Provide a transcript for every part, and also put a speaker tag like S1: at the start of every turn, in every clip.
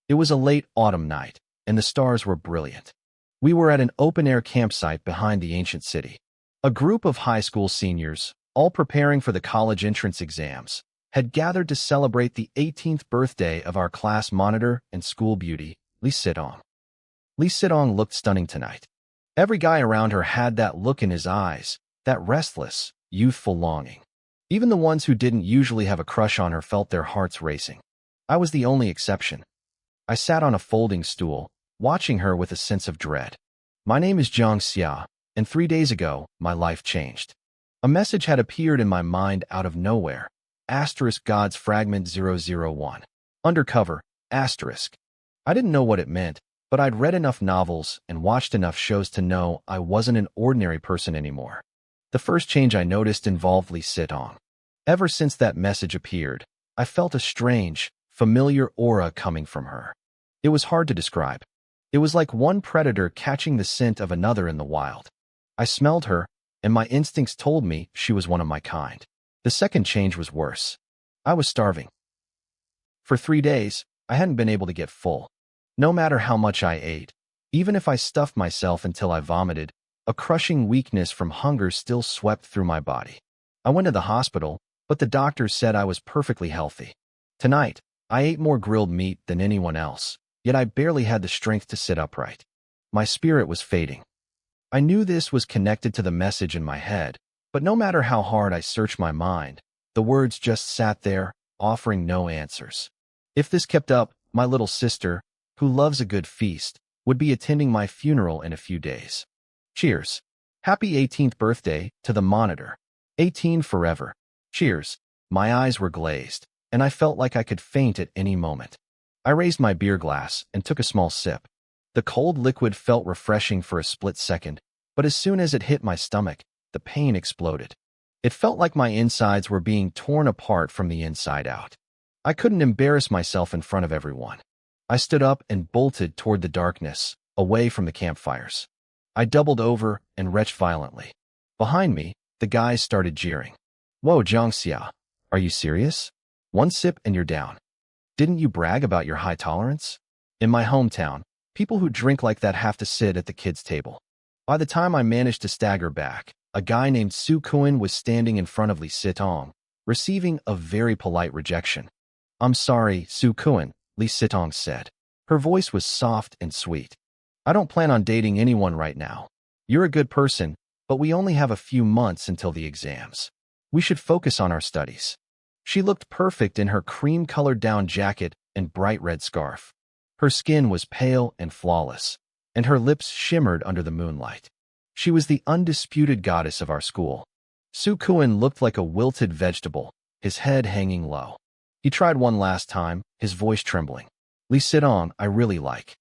S1: It was a late autumn night, and the stars were brilliant. We were at an open-air campsite behind the ancient city. A group of high school seniors, all preparing for the college entrance exams, had gathered to celebrate the 18th birthday of our class monitor and school beauty, Lee Sit-ong. Lee Sit-ong looked stunning tonight. Every guy around her had that look in his eyes, that restless, youthful longing. Even the ones who didn't usually have a crush on her felt their hearts racing. I was the only exception. I sat on a folding stool, watching her with a sense of dread. My name is Jong Xia, and 3 days ago, my life changed. A message had appeared in my mind out of nowhere. Asterisk God's Fragment 001. Undercover, asterisk. I didn't know what it meant, but I'd read enough novels and watched enough shows to know I wasn't an ordinary person anymore. The first change I noticed involved Lee Sit-ong. Ever since that message appeared, I felt a strange, familiar aura coming from her. It was hard to describe. It was like one predator catching the scent of another in the wild. I smelled her, and my instincts told me she was one of my kind. The second change was worse. I was starving. For 3 days, I hadn't been able to get full. No matter how much I ate, even if I stuffed myself until I vomited, a crushing weakness from hunger still swept through my body. I went to the hospital, but the doctors said I was perfectly healthy. Tonight, I ate more grilled meat than anyone else, yet I barely had the strength to sit upright. My spirit was fading. I knew this was connected to the message in my head, but no matter how hard I searched my mind, the words just sat there, offering no answers. If this kept up, my little sister, who loves a good feast, would be attending my funeral in a few days. Cheers. Happy 18th birthday to the monitor. 18 forever. Cheers. My eyes were glazed, and I felt like I could faint at any moment. I raised my beer glass and took a small sip. The cold liquid felt refreshing for a split second, but as soon as it hit my stomach, the pain exploded. It felt like my insides were being torn apart from the inside out. I couldn't embarrass myself in front of everyone. I stood up and bolted toward the darkness, away from the campfires. I doubled over and retched violently. Behind me, the guys started jeering. Whoa, Jiangxia, are you serious? One sip and you're down. Didn't you brag about your high tolerance? In my hometown, people who drink like that have to sit at the kids' table. By the time I managed to stagger back, a guy named Su Kuan was standing in front of Lee Sit-ong, receiving a very polite rejection. I'm sorry, Su Kuan, Lee Sit-ong said. Her voice was soft and sweet. I don't plan on dating anyone right now. You're a good person, but we only have a few months until the exams. We should focus on our studies. She looked perfect in her cream-colored down jacket and bright red scarf. Her skin was pale and flawless, and her lips shimmered under the moonlight. She was the undisputed goddess of our school. Su Kuan looked like a wilted vegetable, his head hanging low. He tried one last time, his voice trembling. Lee Sit-ong, I really like.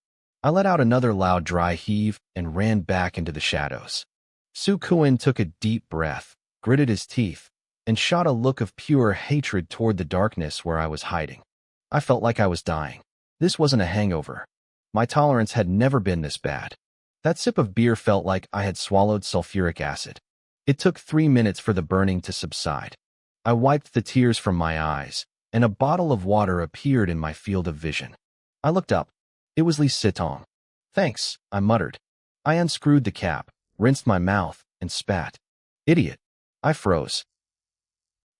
S1: I let out another loud dry heave and ran back into the shadows. Su Kuan took a deep breath, gritted his teeth, and shot a look of pure hatred toward the darkness where I was hiding. I felt like I was dying. This wasn't a hangover. My tolerance had never been this bad. That sip of beer felt like I had swallowed sulfuric acid. It took 3 minutes for the burning to subside. I wiped the tears from my eyes, and a bottle of water appeared in my field of vision. I looked up. It was Lee Sit-ong. Thanks, I muttered. I unscrewed the cap, rinsed my mouth, and spat. Idiot. I froze.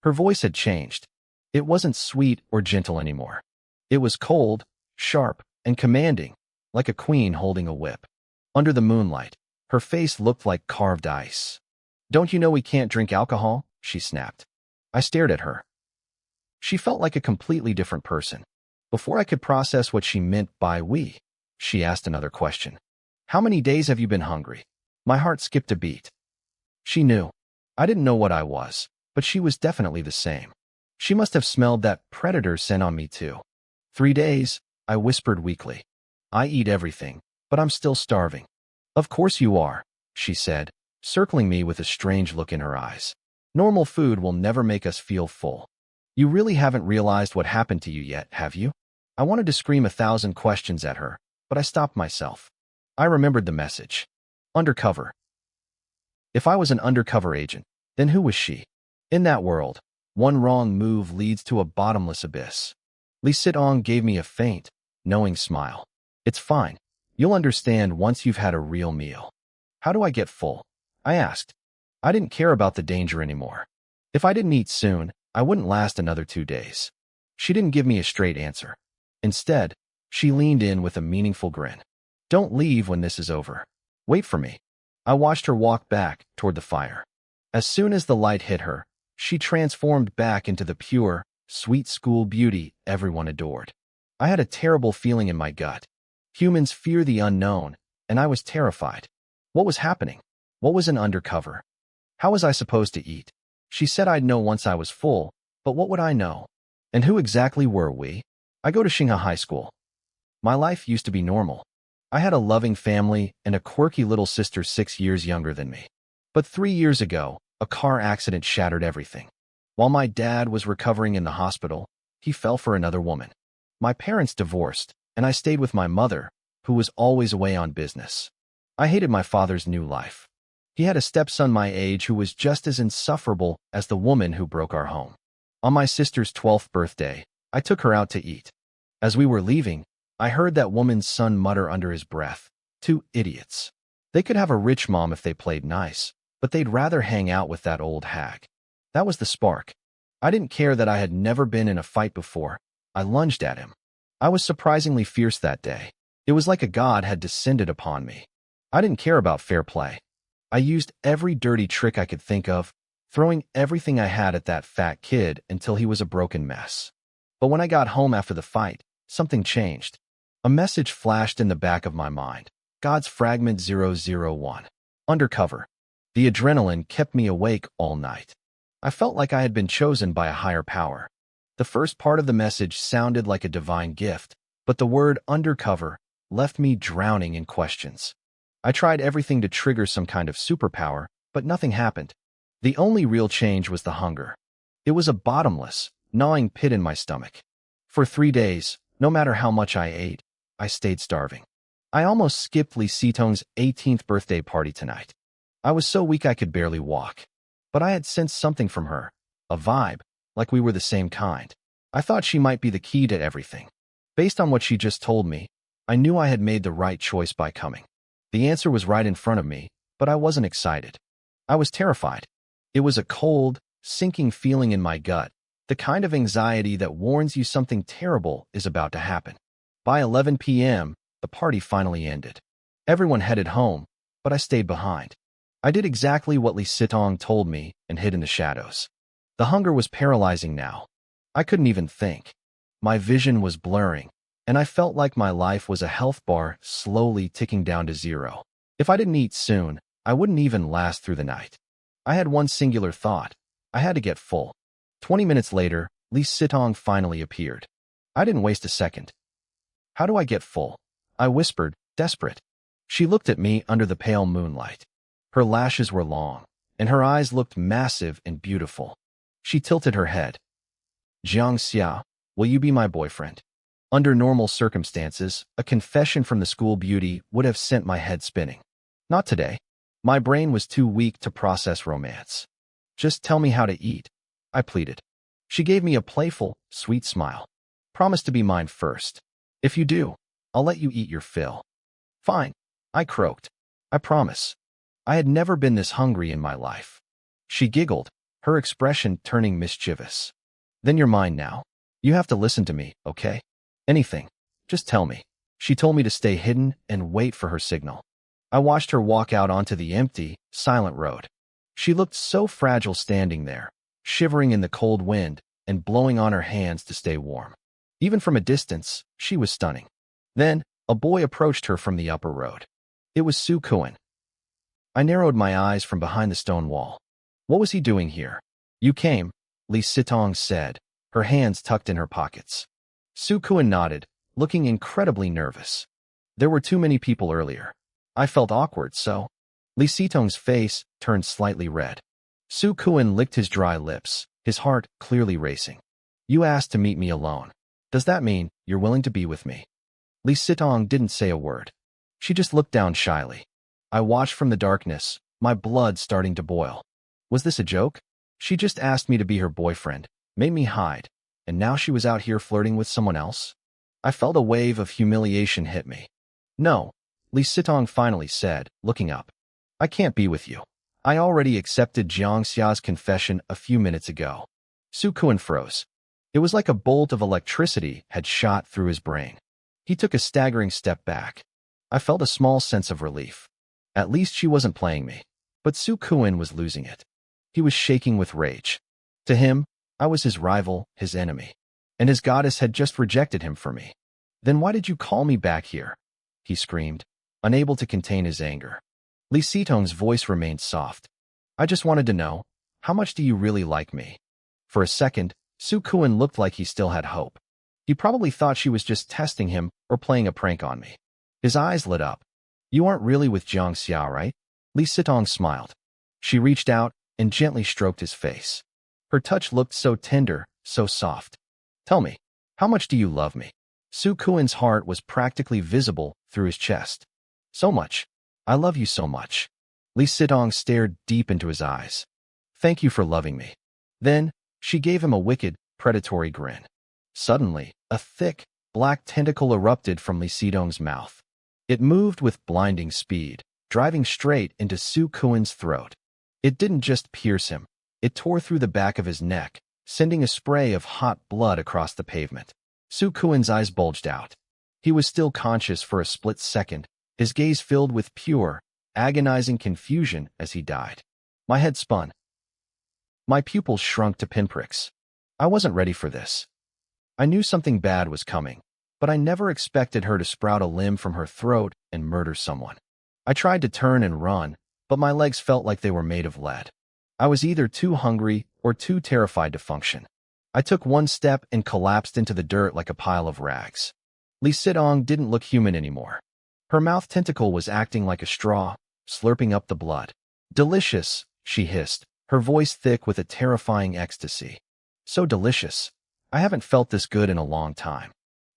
S1: Her voice had changed. It wasn't sweet or gentle anymore. It was cold, sharp, and commanding, like a queen holding a whip. Under the moonlight, her face looked like carved ice. Don't you know we can't drink alcohol? She snapped. I stared at her. She felt like a completely different person. Before I could process what she meant by we, she asked another question. How many days have you been hungry? My heart skipped a beat. She knew. I didn't know what I was, but she was definitely the same. She must have smelled that predator scent on me too. 3 days, I whispered weakly. I eat everything, but I'm still starving. Of course you are, she said, circling me with a strange look in her eyes. Normal food will never make us feel full. You really haven't realized what happened to you yet, have you? I wanted to scream 1,000 questions at her, but I stopped myself. I remembered the message. Undercover. If I was an undercover agent, then who was she? In that world, one wrong move leads to a bottomless abyss. Lee Sit-ong gave me a faint, knowing smile. It's fine. You'll understand once you've had a real meal. How do I get full? I asked. I didn't care about the danger anymore. If I didn't eat soon, I wouldn't last another 2 days. She didn't give me a straight answer. Instead, she leaned in with a meaningful grin. Don't leave when this is over. Wait for me. I watched her walk back toward the fire. As soon as the light hit her, she transformed back into the pure, sweet school beauty everyone adored. I had a terrible feeling in my gut. Humans fear the unknown, and I was terrified. What was happening? What was an undercover? How was I supposed to eat? She said I'd know once I was full, but what would I know? And who exactly were we? I go to Xinghe High School. My life used to be normal. I had a loving family and a quirky little sister 6 years younger than me. But 3 years ago, a car accident shattered everything. While my dad was recovering in the hospital, he fell for another woman. My parents divorced, and I stayed with my mother, who was always away on business. I hated my father's new life. He had a stepson my age who was just as insufferable as the woman who broke our home. On my sister's 12th birthday, I took her out to eat. As we were leaving, I heard that woman's son mutter under his breath, "2 idiots. They could have a rich mom if they played nice, but they'd rather hang out with that old hag." That was the spark. I didn't care that I had never been in a fight before. I lunged at him. I was surprisingly fierce that day. It was like a god had descended upon me. I didn't care about fair play. I used every dirty trick I could think of, throwing everything I had at that fat kid until he was a broken mess. But when I got home after the fight, something changed. A message flashed in the back of my mind. God's Fragment 001. Undercover. The adrenaline kept me awake all night. I felt like I had been chosen by a higher power. The first part of the message sounded like a divine gift, but the word undercover left me drowning in questions. I tried everything to trigger some kind of superpower, but nothing happened. The only real change was the hunger. It was a bottomless, gnawing pit in my stomach. For 3 days, no matter how much I ate, I stayed starving. I almost skipped Lee Sitong's 18th birthday party tonight. I was so weak I could barely walk. But I had sensed something from her, a vibe, like we were the same kind. I thought she might be the key to everything. Based on what she just told me, I knew I had made the right choice by coming. The answer was right in front of me, but I wasn't excited. I was terrified. It was a cold, sinking feeling in my gut, the kind of anxiety that warns you something terrible is about to happen. By 11 p.m., the party finally ended. Everyone headed home, but I stayed behind. I did exactly what Lee Sitong told me and hid in the shadows. The hunger was paralyzing now. I couldn't even think. My vision was blurring, and I felt like my life was a health bar slowly ticking down to 0. If I didn't eat soon, I wouldn't even last through the night. I had one singular thought. I had to get full. 20 minutes later, Lee Sitong finally appeared. I didn't waste a second. How do I get full? I whispered, desperate. She looked at me under the pale moonlight. Her lashes were long, and her eyes looked massive and beautiful. She tilted her head. Jiang Xia, will you be my boyfriend? Under normal circumstances, a confession from the school beauty would have sent my head spinning. Not today. My brain was too weak to process romance. Just tell me how to eat, I pleaded. She gave me a playful, sweet smile. Promise to be mine first. If you do, I'll let you eat your fill. Fine, I croaked. I promise. I had never been this hungry in my life. She giggled, her expression turning mischievous. Then you're mine now. You have to listen to me, okay? Anything. Just tell me. She told me to stay hidden and wait for her signal. I watched her walk out onto the empty, silent road. She looked so fragile standing there, shivering in the cold wind and blowing on her hands to stay warm. Even from a distance, she was stunning. Then, a boy approached her from the upper road. It was Su Kuan. I narrowed my eyes from behind the stone wall. What was he doing here? You came, Lee Sitong said, her hands tucked in her pockets. Su Kuan nodded, looking incredibly nervous. There were too many people earlier. I felt awkward, so... Lee Sitong's face turned slightly red. Su Kuan licked his dry lips, his heart clearly racing. You asked to meet me alone. Does that mean you're willing to be with me? Lee Sitong didn't say a word. She just looked down shyly. I watched from the darkness, my blood starting to boil. Was this a joke? She just asked me to be her boyfriend, made me hide, and now she was out here flirting with someone else? I felt a wave of humiliation hit me. No, Li Sitong finally said, looking up. I can't be with you. I already accepted Jiang Xia's confession a few minutes ago. Su Kuan froze. It was like a bolt of electricity had shot through his brain. He took a staggering step back. I felt a small sense of relief. At least she wasn't playing me. But Su Kuan was losing it. He was shaking with rage. To him, I was his rival, his enemy. And his goddess had just rejected him for me. Then why did you call me back here? He screamed, unable to contain his anger. Li Sitong's voice remained soft. I just wanted to know, how much do you really like me? For a second, Su Kuan looked like he still had hope. He probably thought she was just testing him or playing a prank on me. His eyes lit up. You aren't really with Jiang Xia, right? Li Sitong smiled. She reached out and gently stroked his face. Her touch looked so tender, so soft. Tell me, how much do you love me? Su Kuan's heart was practically visible through his chest. So much. I love you so much. Li Sitong stared deep into his eyes. Thank you for loving me. Then, she gave him a wicked, predatory grin. Suddenly, a thick, black tentacle erupted from Li Sitong's mouth. It moved with blinding speed, driving straight into Su Kuan's throat. It didn't just pierce him. It tore through the back of his neck, sending a spray of hot blood across the pavement. Su Kuan's eyes bulged out. He was still conscious for a split second, his gaze filled with pure, agonizing confusion as he died. My head spun. My pupils shrunk to pinpricks. I wasn't ready for this. I knew something bad was coming, but I never expected her to sprout a limb from her throat and murder someone. I tried to turn and run, but my legs felt like they were made of lead. I was either too hungry or too terrified to function. I took one step and collapsed into the dirt like a pile of rags. Li Sitong didn't look human anymore. Her mouth tentacle was acting like a straw, slurping up the blood. Delicious, she hissed, her voice thick with a terrifying ecstasy. So delicious. I haven't felt this good in a long time.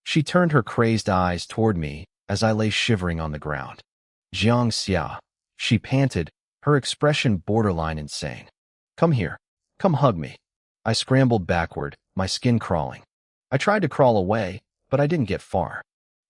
S1: She turned her crazed eyes toward me as I lay shivering on the ground. Jiang Xia, she panted, her expression borderline insane. Come here. Come hug me. I scrambled backward, my skin crawling. I tried to crawl away, but I didn't get far.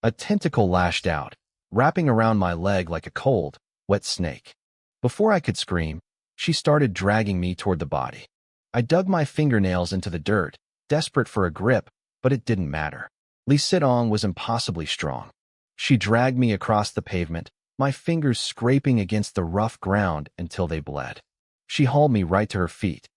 S1: A tentacle lashed out, wrapping around my leg like a cold, wet snake. Before I could scream, she started dragging me toward the body. I dug my fingernails into the dirt, desperate for a grip, but it didn't matter. Li Sitong was impossibly strong. She dragged me across the pavement, my fingers scraping against the rough ground until they bled. She hauled me right to her feet.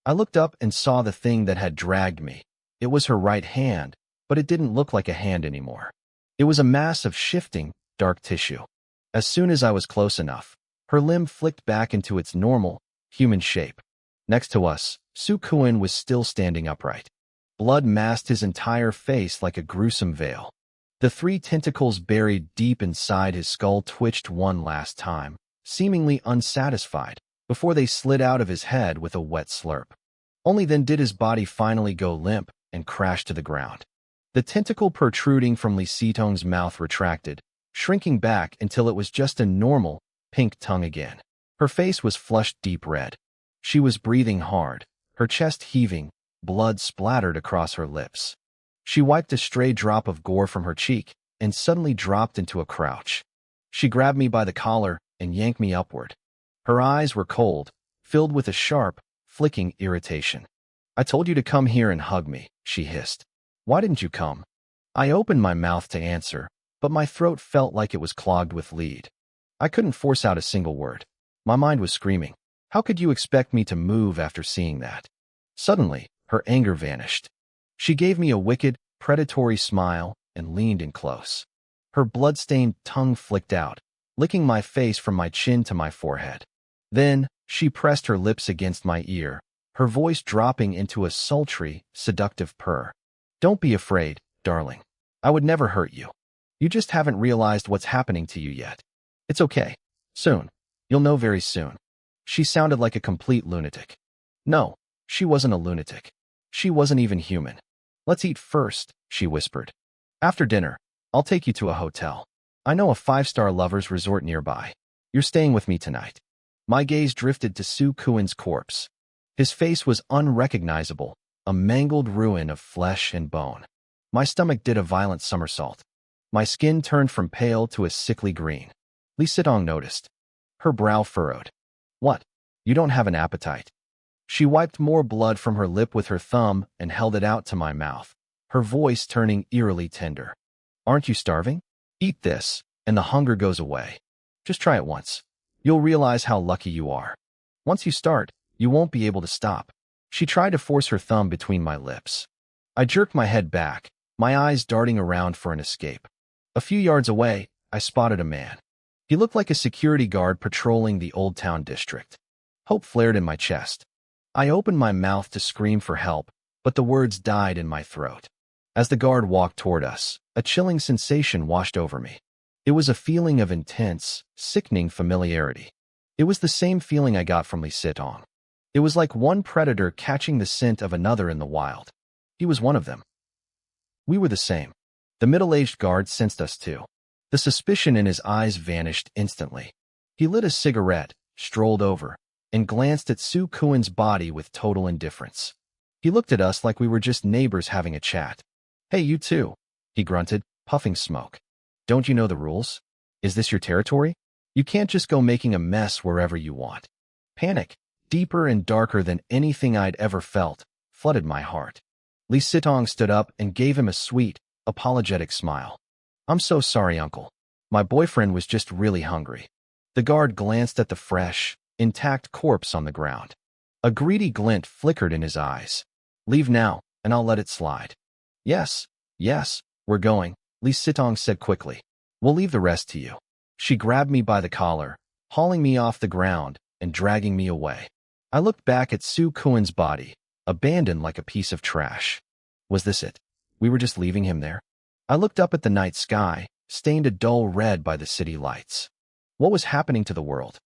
S1: I looked up and saw the thing that had dragged me. It was her right hand, but it didn't look like a hand anymore. It was a mass of shifting, dark tissue. As soon as I was close enough, her limb flicked back into its normal, human shape. Next to us, Su Kuan was still standing upright. Blood masked his entire face like a gruesome veil. The three tentacles buried deep inside his skull twitched one last time, seemingly unsatisfied, before they slid out of his head with a wet slurp. Only then did his body finally go limp and crash to the ground. The tentacle protruding from Li Sitong's mouth retracted, shrinking back until it was just a normal, pink tongue again. Her face was flushed deep red. She was breathing hard, her chest heaving, blood splattered across her lips. She wiped a stray drop of gore from her cheek and suddenly dropped into a crouch. She grabbed me by the collar and yanked me upward. Her eyes were cold, filled with a sharp, flicking irritation. I told you to come here and hug me, she hissed. Why didn't you come? I opened my mouth to answer, but my throat felt like it was clogged with lead. I couldn't force out a single word. My mind was screaming. How could you expect me to move after seeing that? Suddenly, her anger vanished. She gave me a wicked, predatory smile and leaned in close. Her blood-stained tongue flicked out, licking my face from my chin to my forehead. Then, she pressed her lips against my ear, her voice dropping into a sultry, seductive purr. Don't be afraid, darling. I would never hurt you. You just haven't realized what's happening to you yet. It's okay. Soon. You'll know very soon. She sounded like a complete lunatic. No, she wasn't a lunatic. She wasn't even human. Let's eat first, she whispered. After dinner, I'll take you to a hotel. I know a 5-star lovers resort nearby. You're staying with me tonight. My gaze drifted to Su Kuan's corpse. His face was unrecognizable, a mangled ruin of flesh and bone. My stomach did a violent somersault. My skin turned from pale to a sickly green. Lee Sitong noticed. Her brow furrowed. What? You don't have an appetite? She wiped more blood from her lip with her thumb and held it out to my mouth, her voice turning eerily tender. Aren't you starving? Eat this, and the hunger goes away. Just try it once. You'll realize how lucky you are. Once you start, you won't be able to stop. She tried to force her thumb between my lips. I jerked my head back, my eyes darting around for an escape. A few yards away, I spotted a man. He looked like a security guard patrolling the Old Town district. Hope flared in my chest. I opened my mouth to scream for help, but the words died in my throat. As the guard walked toward us, a chilling sensation washed over me. It was a feeling of intense, sickening familiarity. It was the same feeling I got from Lee Sitong. It was like one predator catching the scent of another in the wild. He was one of them. We were the same. The middle-aged guard sensed us too. The suspicion in his eyes vanished instantly. He lit a cigarette, strolled over, and glanced at Su Kuen's body with total indifference. He looked at us like we were just neighbors having a chat. Hey, you too, he grunted, puffing smoke. Don't you know the rules? Is this your territory? You can't just go making a mess wherever you want. Panic, deeper and darker than anything I'd ever felt, flooded my heart. Lee Sitong stood up and gave him a sweet, apologetic smile. I'm so sorry, uncle. My boyfriend was just really hungry. The guard glanced at the fresh, intact corpse on the ground. A greedy glint flickered in his eyes. Leave now, and I'll let it slide. Yes, we're going, Lee Sitong said quickly. We'll leave the rest to you. She grabbed me by the collar, hauling me off the ground and dragging me away. I looked back at Su Kuen's body, abandoned like a piece of trash. Was this it? We were just leaving him there? I looked up at the night sky, stained a dull red by the city lights. What was happening to the world?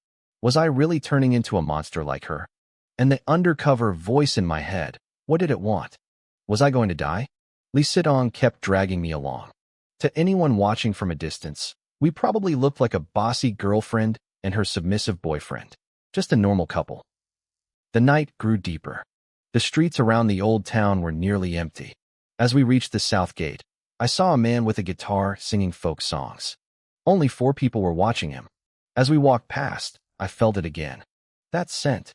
S1: Was I really turning into a monster like her? And the undercover voice in my head, what did it want? Was I going to die? Lee Sitong kept dragging me along. To anyone watching from a distance, we probably looked like a bossy girlfriend and her submissive boyfriend. Just a normal couple. The night grew deeper. The streets around the old town were nearly empty. As we reached the south gate, I saw a man with a guitar singing folk songs. Only 4 people were watching him. As we walked past, I felt it again. That scent.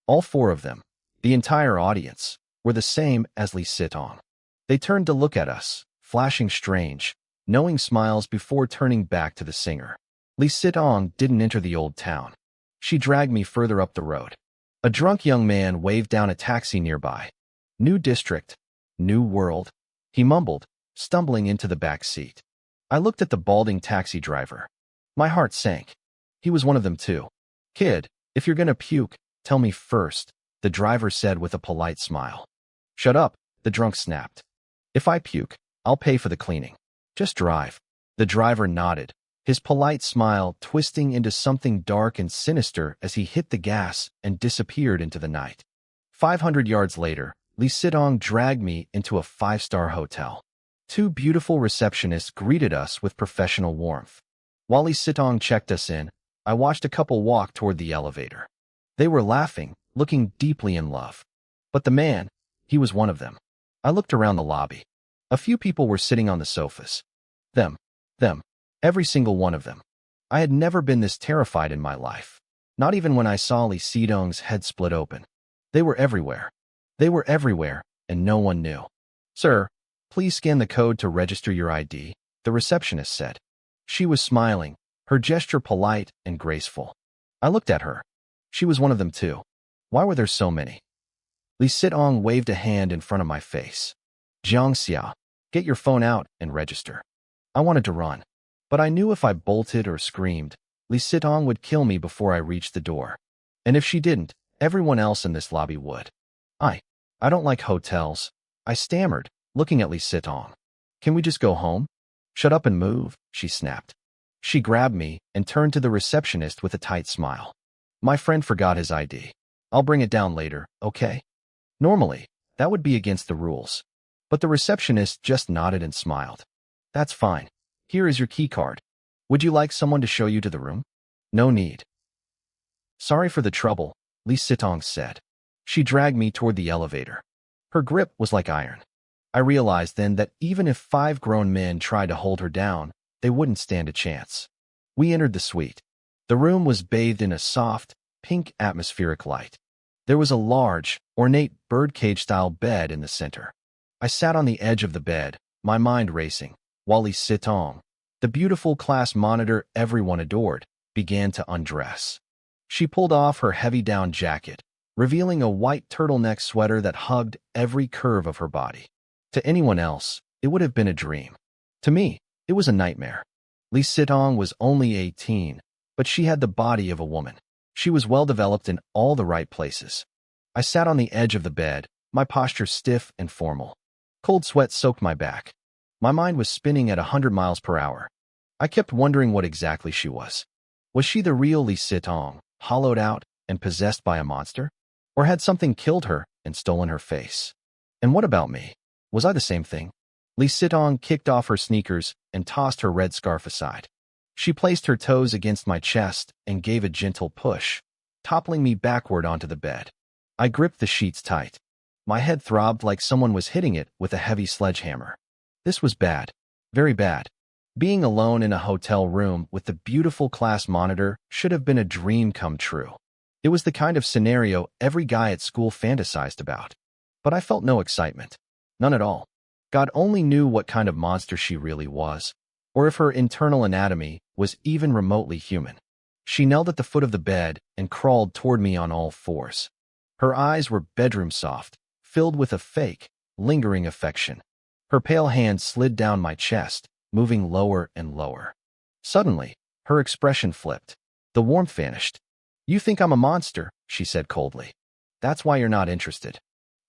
S1: All 4 of them, the entire audience, were the same as Lee Sitong. They turned to look at us, flashing strange, knowing smiles before turning back to the singer. Lee Sitong didn't enter the old town. She dragged me further up the road. A drunk young man waved down a taxi nearby. New district, new world, he mumbled, stumbling into the back seat. I looked at the balding taxi driver. My heart sank. He was one of them too. Kid, if you're gonna puke, tell me first, the driver said with a polite smile. Shut up, the drunk snapped. If I puke, I'll pay for the cleaning. Just drive. The driver nodded, his polite smile twisting into something dark and sinister as he hit the gas and disappeared into the night. 500 yards later, Lee Sitong dragged me into a 5-star hotel. 2 beautiful receptionists greeted us with professional warmth. While Lee Sitong checked us in, I watched a couple walk toward the elevator. They were laughing, looking deeply in love. But the man, he was one of them. I looked around the lobby. A few people were sitting on the sofas. Them, every single one of them. I had never been this terrified in my life. Not even when I saw Lee Sitong's head split open. They were everywhere. They were everywhere, and no one knew. Sir, please scan the code to register your ID, the receptionist said. She was smiling, her gesture polite and graceful. I looked at her. She was one of them too. Why were there so many? Lee Sitong waved a hand in front of my face. Jiangxia, get your phone out and register. I wanted to run, but I knew if I bolted or screamed, Lee Sitong would kill me before I reached the door. And if she didn't, everyone else in this lobby would. I don't like hotels, I stammered, looking at Lee Sitong. Can we just go home? Shut up and move, she snapped. She grabbed me and turned to the receptionist with a tight smile. My friend forgot his ID. I'll bring it down later, okay? Normally, that would be against the rules. But the receptionist just nodded and smiled. That's fine. Here is your key card. Would you like someone to show you to the room? No need. Sorry for the trouble, Lee Sitong said. She dragged me toward the elevator. Her grip was like iron. I realized then that even if 5 grown men tried to hold her down, they wouldn't stand a chance. We entered the suite. The room was bathed in a soft, pink atmospheric light. There was a large, ornate birdcage-style bed in the center. I sat on the edge of the bed, my mind racing, while Lee Sitong, the beautiful class monitor everyone adored, began to undress. She pulled off her heavy down jacket, revealing a white turtleneck sweater that hugged every curve of her body. To anyone else, it would have been a dream. To me, it was a nightmare. Lee Sitong was only 18, but she had the body of a woman. She was well-developed in all the right places. I sat on the edge of the bed, my posture stiff and formal. Cold sweat soaked my back. My mind was spinning at 100 miles per hour. I kept wondering what exactly she was. Was she the real Lee Sitong, hollowed out and possessed by a monster? Or had something killed her and stolen her face? And what about me? Was I the same thing? Lee Sitong kicked off her sneakers and tossed her red scarf aside. She placed her toes against my chest and gave a gentle push, toppling me backward onto the bed. I gripped the sheets tight. My head throbbed like someone was hitting it with a heavy sledgehammer. This was bad. Very bad. Being alone in a hotel room with the beautiful class monitor should have been a dream come true. It was the kind of scenario every guy at school fantasized about. But I felt no excitement. None at all. God only knew what kind of monster she really was, or if her internal anatomy was even remotely human. She knelt at the foot of the bed and crawled toward me on all fours. Her eyes were bedroom soft, filled with a fake, lingering affection. Her pale hand slid down my chest, moving lower and lower. Suddenly, her expression flipped. The warmth vanished. "You think I'm a monster," she said coldly. "That's why you're not interested."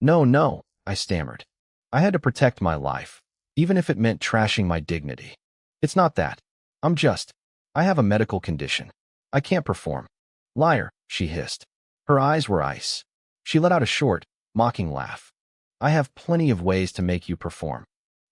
S1: No, I stammered. I had to protect my life, even if it meant trashing my dignity. "It's not that. I have a medical condition. I can't perform." "Liar," she hissed. Her eyes were ice. She let out a short, mocking laugh. "I have plenty of ways to make you perform.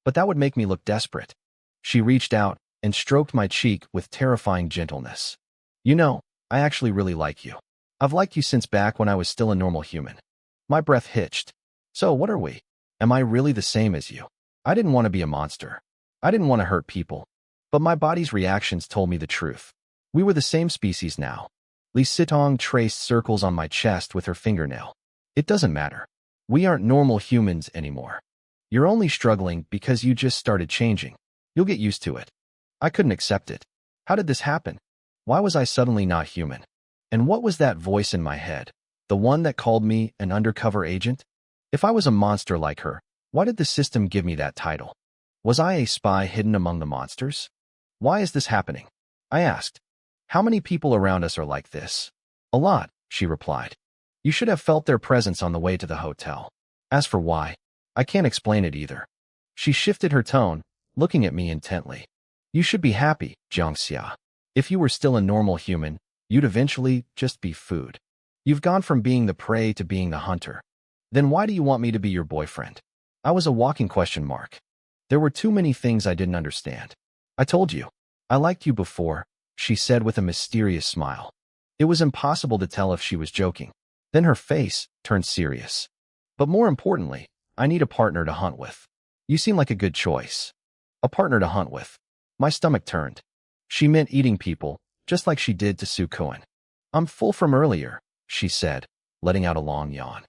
S1: But that would make me look desperate." She reached out and stroked my cheek with terrifying gentleness. "You know, I actually really like you. I've liked you since back when I was still a normal human." My breath hitched. "So what are we? Am I really the same as you?" I didn't want to be a monster. I didn't want to hurt people. But my body's reactions told me the truth. We were the same species now. Lee Sitong traced circles on my chest with her fingernail. "It doesn't matter. We aren't normal humans anymore. You're only struggling because you just started changing. You'll get used to it." I couldn't accept it. How did this happen? Why was I suddenly not human? And what was that voice in my head? The one that called me an undercover agent? If I was a monster like her, why did the system give me that title? Was I a spy hidden among the monsters? "Why is this happening?" I asked. "How many people around us are like this?" "A lot," she replied. "You should have felt their presence on the way to the hotel. As for why, I can't explain it either." She shifted her tone, looking at me intently. "You should be happy, Jiangxia. If you were still a normal human, you'd eventually just be food. You've gone from being the prey to being the hunter. Then why do you want me to be your boyfriend?" I was a walking question mark. There were too many things I didn't understand. "I told you, I liked you before," she said with a mysterious smile. It was impossible to tell if she was joking. Then her face turned serious. "But more importantly, I need a partner to hunt with. You seem like a good choice." A partner to hunt with. My stomach turned. She meant eating people, just like she did to Su Cohen. "I'm full from earlier," she said, letting out a long yawn.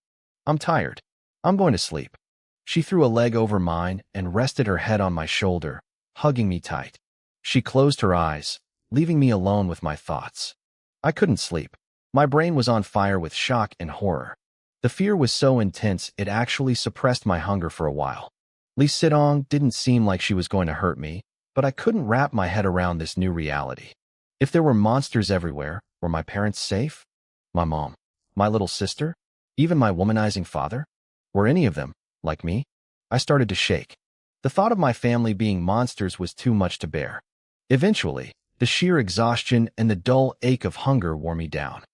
S1: "I'm tired. I'm going to sleep." She threw a leg over mine and rested her head on my shoulder, hugging me tight. She closed her eyes, leaving me alone with my thoughts. I couldn't sleep. My brain was on fire with shock and horror. The fear was so intense it actually suppressed my hunger for a while. Lee Sitong didn't seem like she was going to hurt me, but I couldn't wrap my head around this new reality. If there were monsters everywhere, were my parents safe? My mom? My little sister? Even my womanizing father? Were any of them like me? I started to shake. The thought of my family being monsters was too much to bear. Eventually, the sheer exhaustion and the dull ache of hunger wore me down.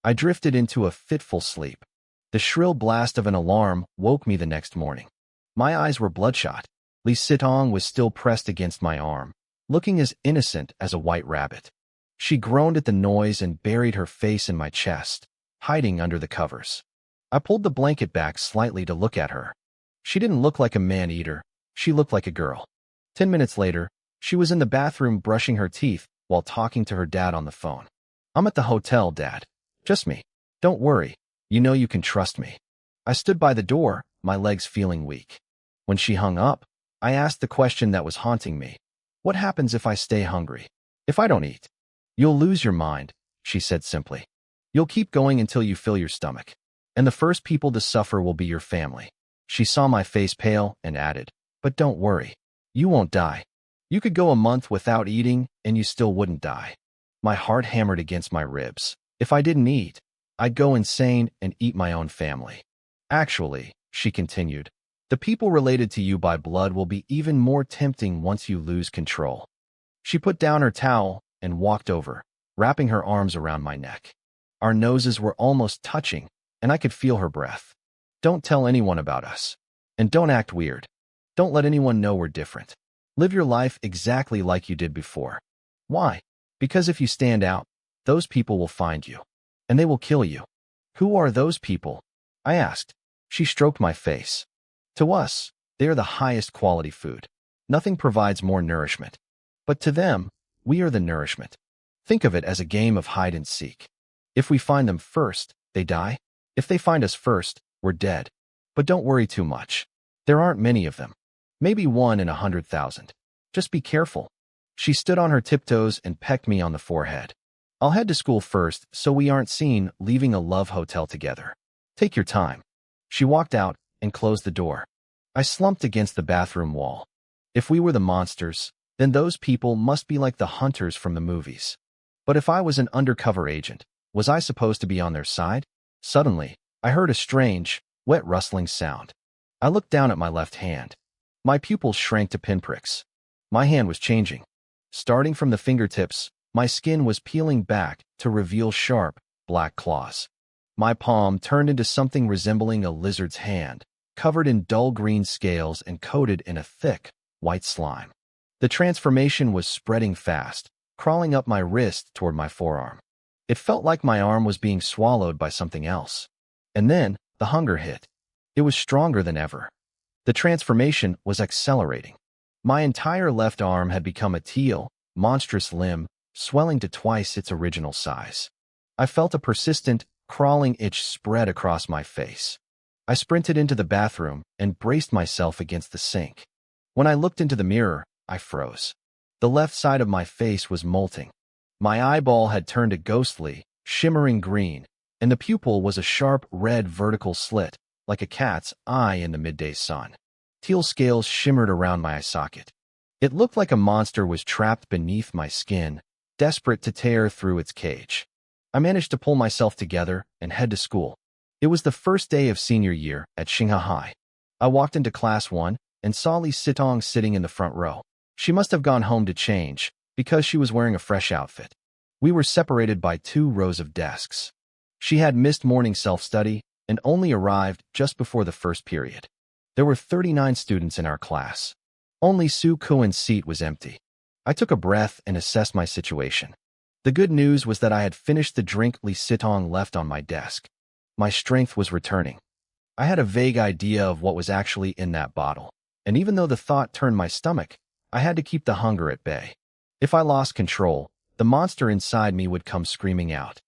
S1: I drifted into a fitful sleep. The shrill blast of an alarm woke me the next morning. My eyes were bloodshot. Lee Sitong was still pressed against my arm, looking as innocent as a white rabbit. She groaned at the noise and buried her face in my chest, hiding under the covers. I pulled the blanket back slightly to look at her. She didn't look like a man-eater. She looked like a girl. 10 minutes later, she was in the bathroom brushing her teeth while talking to her dad on the phone. "I'm at the hotel, Dad. Just me. Don't worry. You know you can trust me." I stood by the door, my legs feeling weak. When she hung up, I asked the question that was haunting me. "What happens if I stay hungry? If I don't eat?" "You'll lose your mind," she said simply. "You'll keep going until you fill your stomach. And the first people to suffer will be your family." She saw my face pale and added, "But don't worry. You won't die. You could go a month without eating and you still wouldn't die." My heart hammered against my ribs. If I didn't eat, I'd go insane and eat my own family. "Actually," she continued, "the people related to you by blood will be even more tempting once you lose control." She put down her towel and walked over, wrapping her arms around my neck. Our noses were almost touching, and I could feel her breath. "Don't tell anyone about us. And don't act weird. Don't let anyone know we're different. Live your life exactly like you did before." "Why?" "Because if you stand out, those people will find you. And they will kill you." "Who are those people?" I asked. She stroked my face. "To us, they are the highest quality food. Nothing provides more nourishment. But to them, we are the nourishment. Think of it as a game of hide and seek. If we find them first, they die. If they find us first, we're dead. But don't worry too much. There aren't many of them. Maybe 1 in 100,000. Just be careful." She stood on her tiptoes and pecked me on the forehead. "I'll head to school first so we aren't seen leaving a love hotel together. Take your time." She walked out and closed the door. I slumped against the bathroom wall. If we were the monsters, then those people must be like the hunters from the movies. But if I was an undercover agent, was I supposed to be on their side? Suddenly, I heard a strange, wet rustling sound. I looked down at my left hand. My pupils shrank to pinpricks. My hand was changing. Starting from the fingertips, my skin was peeling back to reveal sharp, black claws. My palm turned into something resembling a lizard's hand, covered in dull green scales and coated in a thick, white slime. The transformation was spreading fast, crawling up my wrist toward my forearm. It felt like my arm was being swallowed by something else. And then, the hunger hit. It was stronger than ever. The transformation was accelerating. My entire left arm had become a teal, monstrous limb, swelling to twice its original size. I felt a persistent, crawling itch spread across my face. I sprinted into the bathroom and braced myself against the sink. When I looked into the mirror, I froze. The left side of my face was molting. My eyeball had turned a ghostly, shimmering green, and the pupil was a sharp red vertical slit, like a cat's eye in the midday sun. Teal scales shimmered around my eye socket. It looked like a monster was trapped beneath my skin, desperate to tear through its cage. I managed to pull myself together and head to school. It was the first day of senior year at Xinghua High. I walked into class 1 and saw Li Sitong sitting in the front row. She must have gone home to change, because she was wearing a fresh outfit. We were separated by 2 rows of desks. She had missed morning self-study and only arrived just before the first period. There were 39 students in our class. Only Su Kuan's seat was empty. I took a breath and assessed my situation. The good news was that I had finished the drink Li Sitong left on my desk. My strength was returning. I had a vague idea of what was actually in that bottle, and even though the thought turned my stomach, I had to keep the hunger at bay. If I lost control, the monster inside me would come screaming out.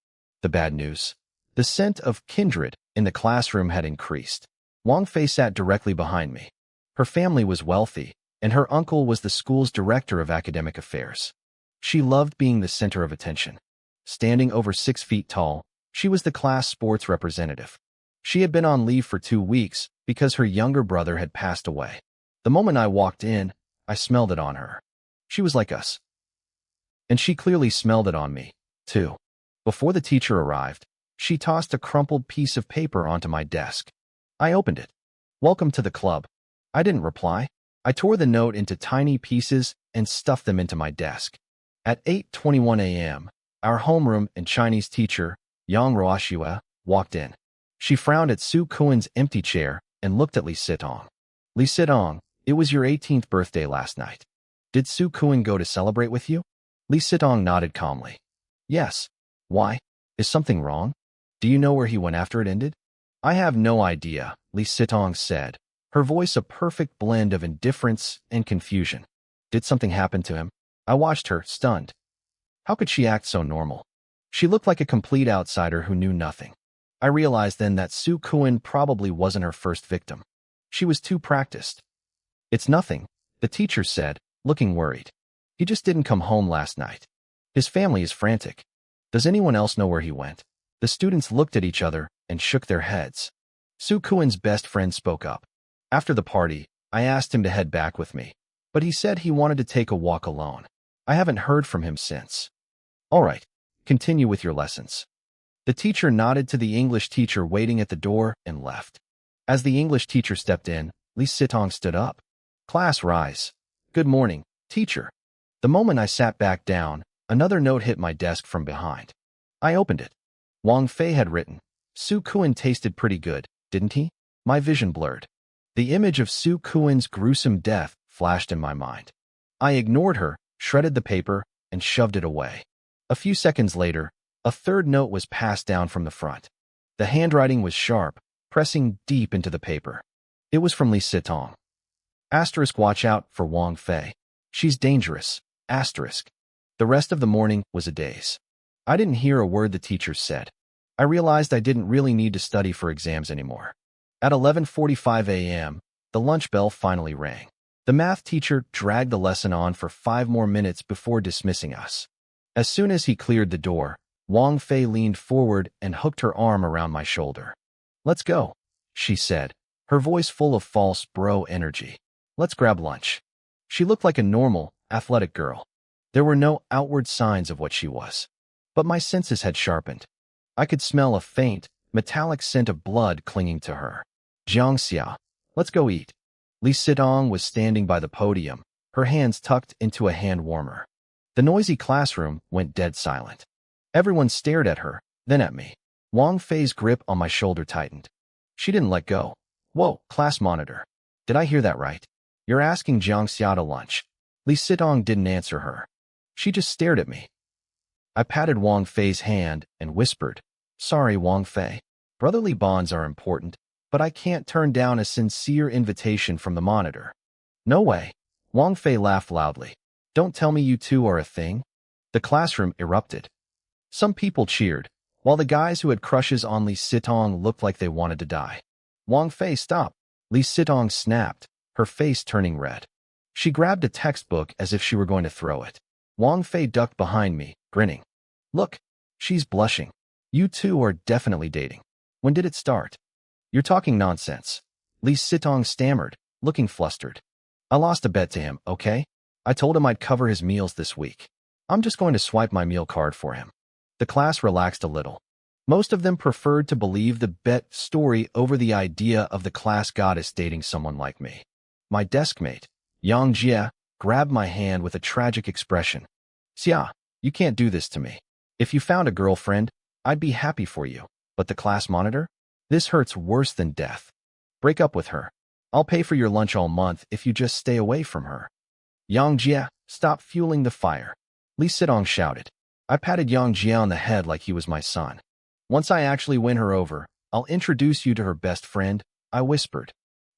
S1: The bad news. The scent of kindred in the classroom had increased. Wang Fei sat directly behind me. Her family was wealthy, and her uncle was the school's director of academic affairs. She loved being the center of attention. Standing over 6 feet tall, she was the class sports representative. She had been on leave for 2 weeks because her younger brother had passed away. The moment I walked in, I smelled it on her. She was like us. And she clearly smelled it on me, too. Before the teacher arrived, she tossed a crumpled piece of paper onto my desk. I opened it. "Welcome to the club." I didn't reply. I tore the note into tiny pieces and stuffed them into my desk. At 8:21 a.m., our homeroom and Chinese teacher, Yang Ruoxue, walked in. She frowned at Su Kuan's empty chair and looked at Li Sitong. "Li Sitong, it was your 18th birthday last night. Did Su Kuan go to celebrate with you?" Li Sitong nodded calmly. "Yes." "Why? Is something wrong? Do you know where he went after it ended?" "I have no idea," Li Sitong said, her voice a perfect blend of indifference and confusion. Did something happen to him? I watched her, stunned. How could she act so normal? She looked like a complete outsider who knew nothing. I realized then that Su Kuan probably wasn't her first victim. She was too practiced. It's nothing, the teacher said, looking worried. He just didn't come home last night. His family is frantic. Does anyone else know where he went? The students looked at each other and shook their heads. Su Kuan's best friend spoke up. After the party, I asked him to head back with me, but he said he wanted to take a walk alone. I haven't heard from him since. All right, continue with your lessons. The teacher nodded to the English teacher waiting at the door and left. As the English teacher stepped in, Li Sitong stood up. Class, rise. Good morning, teacher. The moment I sat back down, another note hit my desk from behind. I opened it. Wang Fei had written, Su Kuan tasted pretty good, didn't he? My vision blurred. The image of Su Kuan's gruesome death flashed in my mind. I ignored her, shredded the paper, and shoved it away. A few seconds later, a third note was passed down from the front. The handwriting was sharp, pressing deep into the paper. It was from Li Sitong. Asterisk, watch out for Wang Fei. She's dangerous. Asterisk. The rest of the morning was a daze. I didn't hear a word the teacher said. I realized I didn't really need to study for exams anymore. At 11:45 a.m., the lunch bell finally rang. The math teacher dragged the lesson on for 5 more minutes before dismissing us. As soon as he cleared the door, Wang Fei leaned forward and hooked her arm around my shoulder. Let's go, she said, her voice full of false bro energy. Let's grab lunch. She looked like a normal, athletic girl. There were no outward signs of what she was. But my senses had sharpened. I could smell a faint, metallic scent of blood clinging to her. Jiangxia, let's go eat. Li Sitong was standing by the podium, her hands tucked into a hand warmer. The noisy classroom went dead silent. Everyone stared at her, then at me. Wang Fei's grip on my shoulder tightened. She didn't let go. Whoa, class monitor. Did I hear that right? You're asking Jiangxia to lunch. Li Sitong didn't answer her. She just stared at me. I patted Wang Fei's hand and whispered, Sorry, Wang Fei. Brotherly bonds are important, but I can't turn down a sincere invitation from the monitor. No way. Wang Fei laughed loudly. Don't tell me you two are a thing. The classroom erupted. Some people cheered, while the guys who had crushes on Li Sitong looked like they wanted to die. Wang Fei, stop. Li Sitong snapped, her face turning red. She grabbed a textbook as if she were going to throw it. Wang Fei ducked behind me, grinning. Look, she's blushing. You two are definitely dating. When did it start? You're talking nonsense. Li Sitong stammered, looking flustered. I lost a bet to him, okay? I told him I'd cover his meals this week. I'm just going to swipe my meal card for him. The class relaxed a little. Most of them preferred to believe the bet story over the idea of the class goddess dating someone like me. My deskmate, Yang Jie, grabbed my hand with a tragic expression. Xia, you can't do this to me. If you found a girlfriend, I'd be happy for you. But the class monitor? This hurts worse than death. Break up with her. I'll pay for your lunch all month if you just stay away from her. Yang Jie, stop fueling the fire. Li Sitong shouted. I patted Yang Jie on the head like he was my son. Once I actually win her over, I'll introduce you to her best friend, I whispered.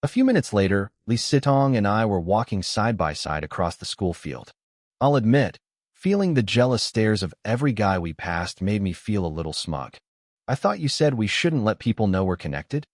S1: A few minutes later, Li Sitong and I were walking side by side across the school field. I'll admit, feeling the jealous stares of every guy we passed made me feel a little smug. I thought you said we shouldn't let people know we're connected?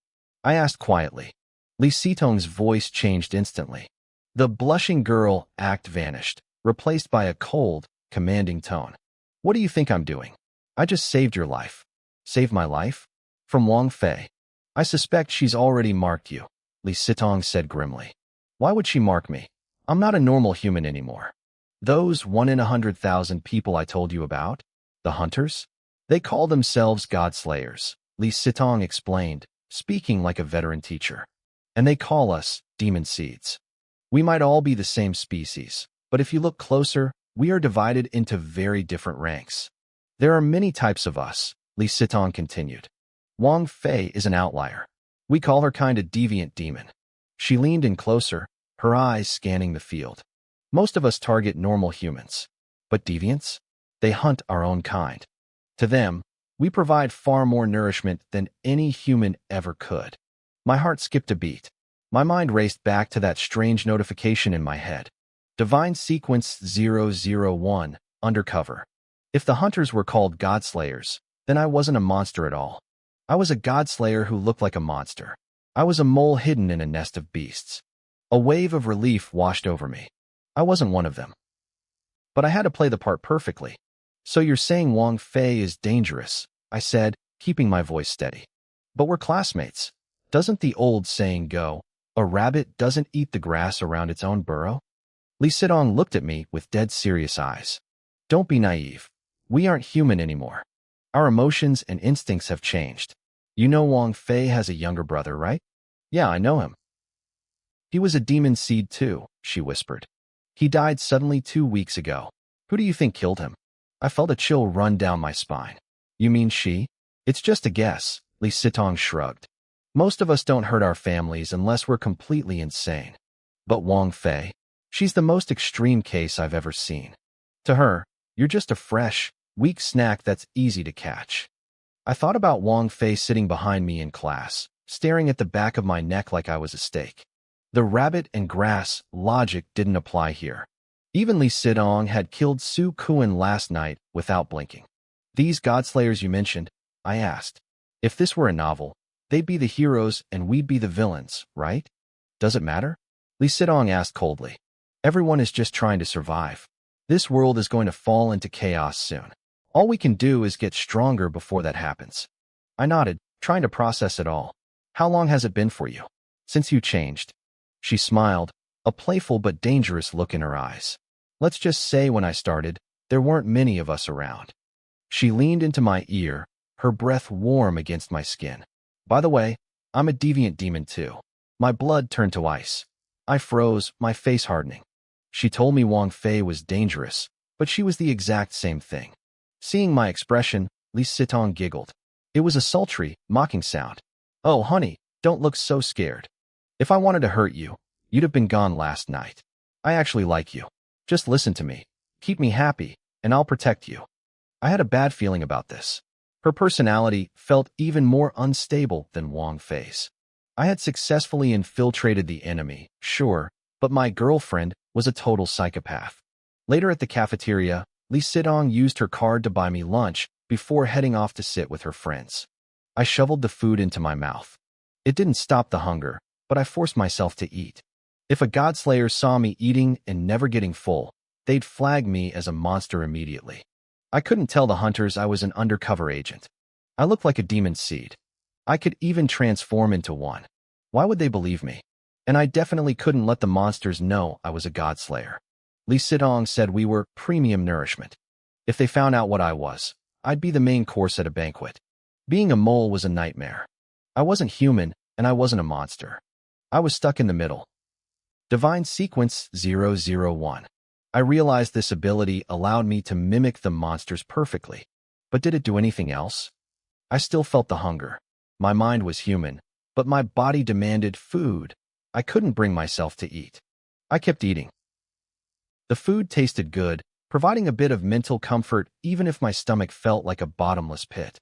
S1: I asked quietly. Li Sitong's voice changed instantly. The blushing girl act vanished, replaced by a cold, commanding tone. What do you think I'm doing? I just saved your life. Saved my life? From Wang Fei. I suspect she's already marked you, Li Sitong said grimly. Why would she mark me? I'm not a normal human anymore. Those 1 in 100,000 people I told you about? The hunters? They call themselves God Slayers, Li Sitong explained, speaking like a veteran teacher. And they call us demon seeds. We might all be the same species, but if you look closer, we are divided into very different ranks. There are many types of us, Li Sitong continued. Wang Fei is an outlier. We call her kind of deviant demon. She leaned in closer, her eyes scanning the field. Most of us target normal humans. But deviants? They hunt our own kind. To them, we provide far more nourishment than any human ever could. My heart skipped a beat. My mind raced back to that strange notification in my head. Divine Sequence 001, Undercover. If the hunters were called Godslayers, then I wasn't a monster at all. I was a Godslayer who looked like a monster. I was a mole hidden in a nest of beasts. A wave of relief washed over me. I wasn't one of them. But I had to play the part perfectly. So you're saying Wang Fei is dangerous, I said, keeping my voice steady. But we're classmates. Doesn't the old saying go, a rabbit doesn't eat the grass around its own burrow? Li Sidong looked at me with dead serious eyes. Don't be naive. We aren't human anymore. Our emotions and instincts have changed. You know Wang Fei has a younger brother, right? Yeah, I know him. He was a demon seed too, she whispered. He died suddenly 2 weeks ago. Who do you think killed him? I felt a chill run down my spine. You mean she? It's just a guess, Li Sitong shrugged. Most of us don't hurt our families unless we're completely insane. But Wang Fei? She's the most extreme case I've ever seen. To her, you're just a fresh, weak snack that's easy to catch. I thought about Wang Fei sitting behind me in class, staring at the back of my neck like I was a steak. The rabbit and grass logic didn't apply here. Even Li Sidong had killed Su Kuan last night without blinking. These Godslayers you mentioned, I asked. If this were a novel, they'd be the heroes and we'd be the villains, right? Does it matter? Li Sidong asked coldly. Everyone is just trying to survive. This world is going to fall into chaos soon. All we can do is get stronger before that happens. I nodded, trying to process it all. How long has it been for you? Since you changed. She smiled, a playful but dangerous look in her eyes. Let's just say when I started, there weren't many of us around. She leaned into my ear, her breath warm against my skin. By the way, I'm a deviant demon too. My blood turned to ice. I froze, my face hardening. She told me Wang Fei was dangerous, but she was the exact same thing. Seeing my expression, Li Sitong giggled. It was a sultry, mocking sound. Oh, honey, don't look so scared. If I wanted to hurt you, you'd have been gone last night. I actually like you. Just listen to me. Keep me happy, and I'll protect you. I had a bad feeling about this. Her personality felt even more unstable than Wang Fei's. I had successfully infiltrated the enemy, sure, but my girlfriend was a total psychopath. Later at the cafeteria, Li Sidong used her card to buy me lunch before heading off to sit with her friends. I shoveled the food into my mouth. It didn't stop the hunger, but I forced myself to eat. If a Godslayer saw me eating and never getting full, they'd flag me as a monster immediately. I couldn't tell the hunters I was an undercover agent. I looked like a demon seed. I could even transform into one. Why would they believe me? And I definitely couldn't let the monsters know I was a Godslayer. Li Sidong said we were premium nourishment. If they found out what I was, I'd be the main course at a banquet. Being a mole was a nightmare. I wasn't human, and I wasn't a monster. I was stuck in the middle. Divine Sequence 001. I realized this ability allowed me to mimic the monsters perfectly. But did it do anything else? I still felt the hunger. My mind was human, but my body demanded food. I couldn't bring myself to eat. I kept eating. The food tasted good, providing a bit of mental comfort even if my stomach felt like a bottomless pit.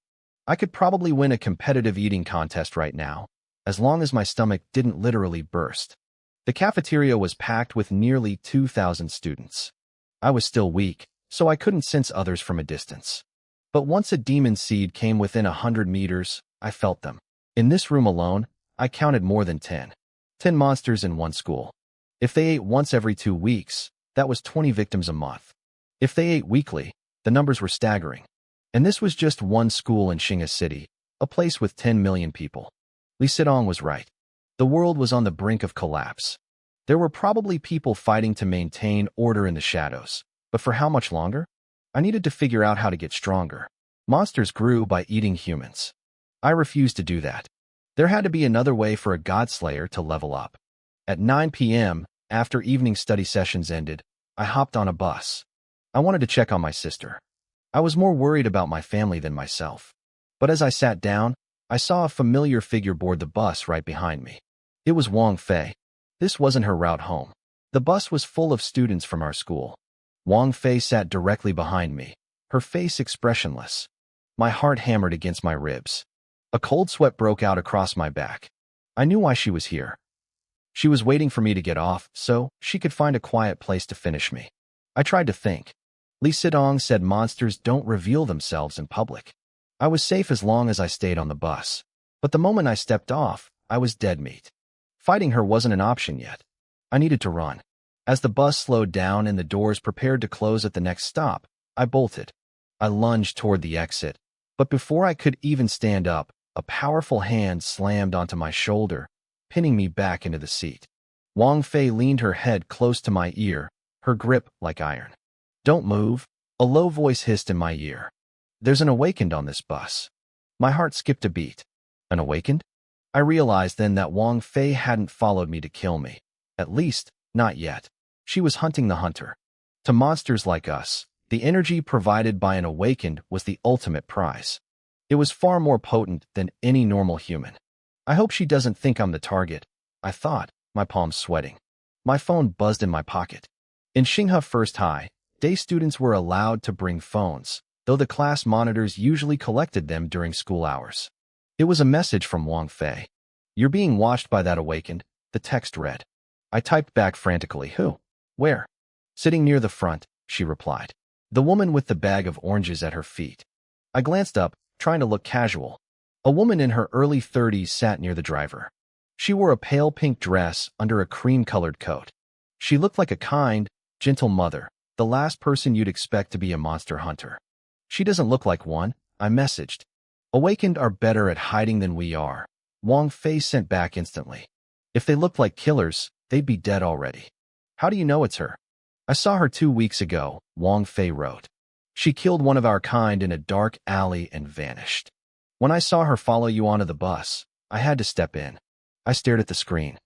S1: I could probably win a competitive eating contest right now, as long as my stomach didn't literally burst. The cafeteria was packed with nearly 2,000 students. I was still weak, so I couldn't sense others from a distance. But once a demon seed came within 100 meters, I felt them. In this room alone, I counted more than 10. 10 monsters in one school. If they ate once every 2 weeks, that was 20 victims a month. If they ate weekly, the numbers were staggering. And this was just one school in Xinga City, a place with 10 million people. Li Sidong was right. The world was on the brink of collapse. There were probably people fighting to maintain order in the shadows, but for how much longer? I needed to figure out how to get stronger. Monsters grew by eating humans. I refused to do that. There had to be another way for a Godslayer to level up. At 9 p.m., after evening study sessions ended, I hopped on a bus. I wanted to check on my sister. I was more worried about my family than myself. But as I sat down, I saw a familiar figure board the bus right behind me. It was Wang Fei. This wasn't her route home. The bus was full of students from our school. Wang Fei sat directly behind me, her face expressionless. My heart hammered against my ribs. A cold sweat broke out across my back. I knew why she was here. She was waiting for me to get off so she could find a quiet place to finish me. I tried to think. Lee Sidong said monsters don't reveal themselves in public. I was safe as long as I stayed on the bus. But the moment I stepped off, I was dead meat. Fighting her wasn't an option yet. I needed to run. As the bus slowed down and the doors prepared to close at the next stop, I bolted. I lunged toward the exit. But before I could even stand up, a powerful hand slammed onto my shoulder, pinning me back into the seat. Wang Fei leaned her head close to my ear, her grip like iron. "Don't move," a low voice hissed in my ear. "There's an awakened on this bus." My heart skipped a beat. An awakened? I realized then that Wang Fei hadn't followed me to kill me. At least, not yet. She was hunting the hunter. To monsters like us, the energy provided by an awakened was the ultimate prize. It was far more potent than any normal human. I hope she doesn't think I'm the target, I thought, my palms sweating. My phone buzzed in my pocket. In Xinghua First High, day students were allowed to bring phones, though the class monitors usually collected them during school hours. It was a message from Wang Fei. "You're being watched by that awakened," the text read. I typed back frantically, "Who? Where?" "Sitting near the front," she replied. "The woman with the bag of oranges at her feet." I glanced up, trying to look casual. A woman in her early 30s sat near the driver. She wore a pale pink dress under a cream-colored coat. She looked like a kind, gentle mother, the last person you'd expect to be a monster hunter. "She doesn't look like one," I messaged. "Awakened are better at hiding than we are," Wang Fei sent back instantly. "If they looked like killers, they'd be dead already." "How do you know it's her?" "I saw her 2 weeks ago," Wang Fei wrote. "She killed one of our kind in a dark alley and vanished. When I saw her follow you onto the bus, I had to step in." I stared at the screen.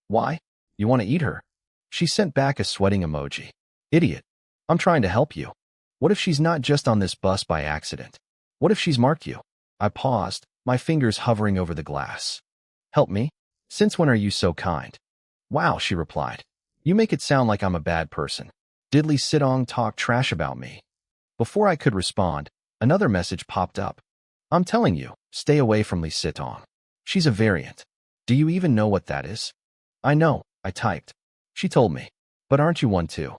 S1: "Why? You want to eat her?" She sent back a sweating emoji. "Idiot. I'm trying to help you. What if she's not just on this bus by accident? What if she's marked you?" I paused, my fingers hovering over the glass. "Help me? Since when are you so kind?" "Wow," she replied. "You make it sound like I'm a bad person. Did Lee Sidong talk trash about me?" Before I could respond, another message popped up. "I'm telling you, stay away from Lee Sidong. She's a variant. Do you even know what that is?" "I know," I typed. She told me. "But aren't you one too?"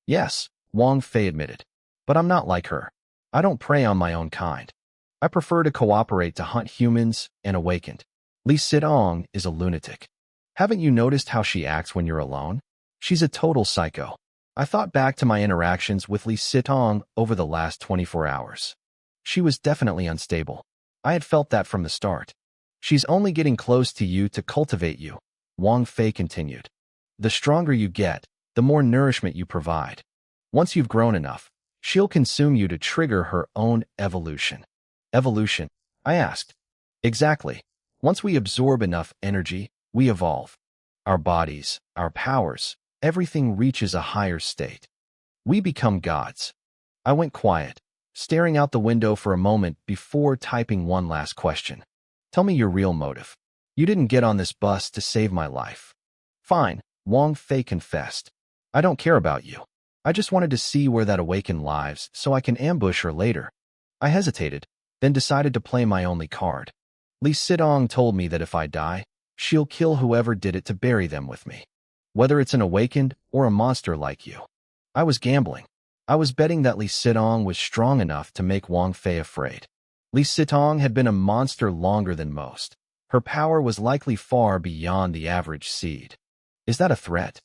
S1: "Yes," Wang Fei admitted. "But I'm not like her. I don't prey on my own kind. I prefer to cooperate to hunt humans and awakened. Lee Sidong is a lunatic. Haven't you noticed how she acts when you're alone? She's a total psycho." I thought back to my interactions with Lee Sidong over the last 24 hours. She was definitely unstable. I had felt that from the start. "She's only getting close to you to cultivate you," Wang Fei continued. "The stronger you get, the more nourishment you provide. Once you've grown enough, she'll consume you to trigger her own evolution." "Evolution?" I asked. "Exactly. Once we absorb enough energy, we evolve. Our bodies, our powers, everything reaches a higher state. We become gods." I went quiet, staring out the window for a moment before typing one last question. "Tell me your real motive. You didn't get on this bus to save my life." "Fine," Wang Fei confessed. "I don't care about you. I just wanted to see where that awakened lives so I can ambush her later." I hesitated, then decided to play my only card. "Lee Sidong told me that if I die, she'll kill whoever did it to bury them with me. Whether it's an awakened or a monster like you." I was gambling. I was betting that Lee Sidong was strong enough to make Wang Fei afraid. Lee Sidong had been a monster longer than most. Her power was likely far beyond the average seed. "Is that a threat?"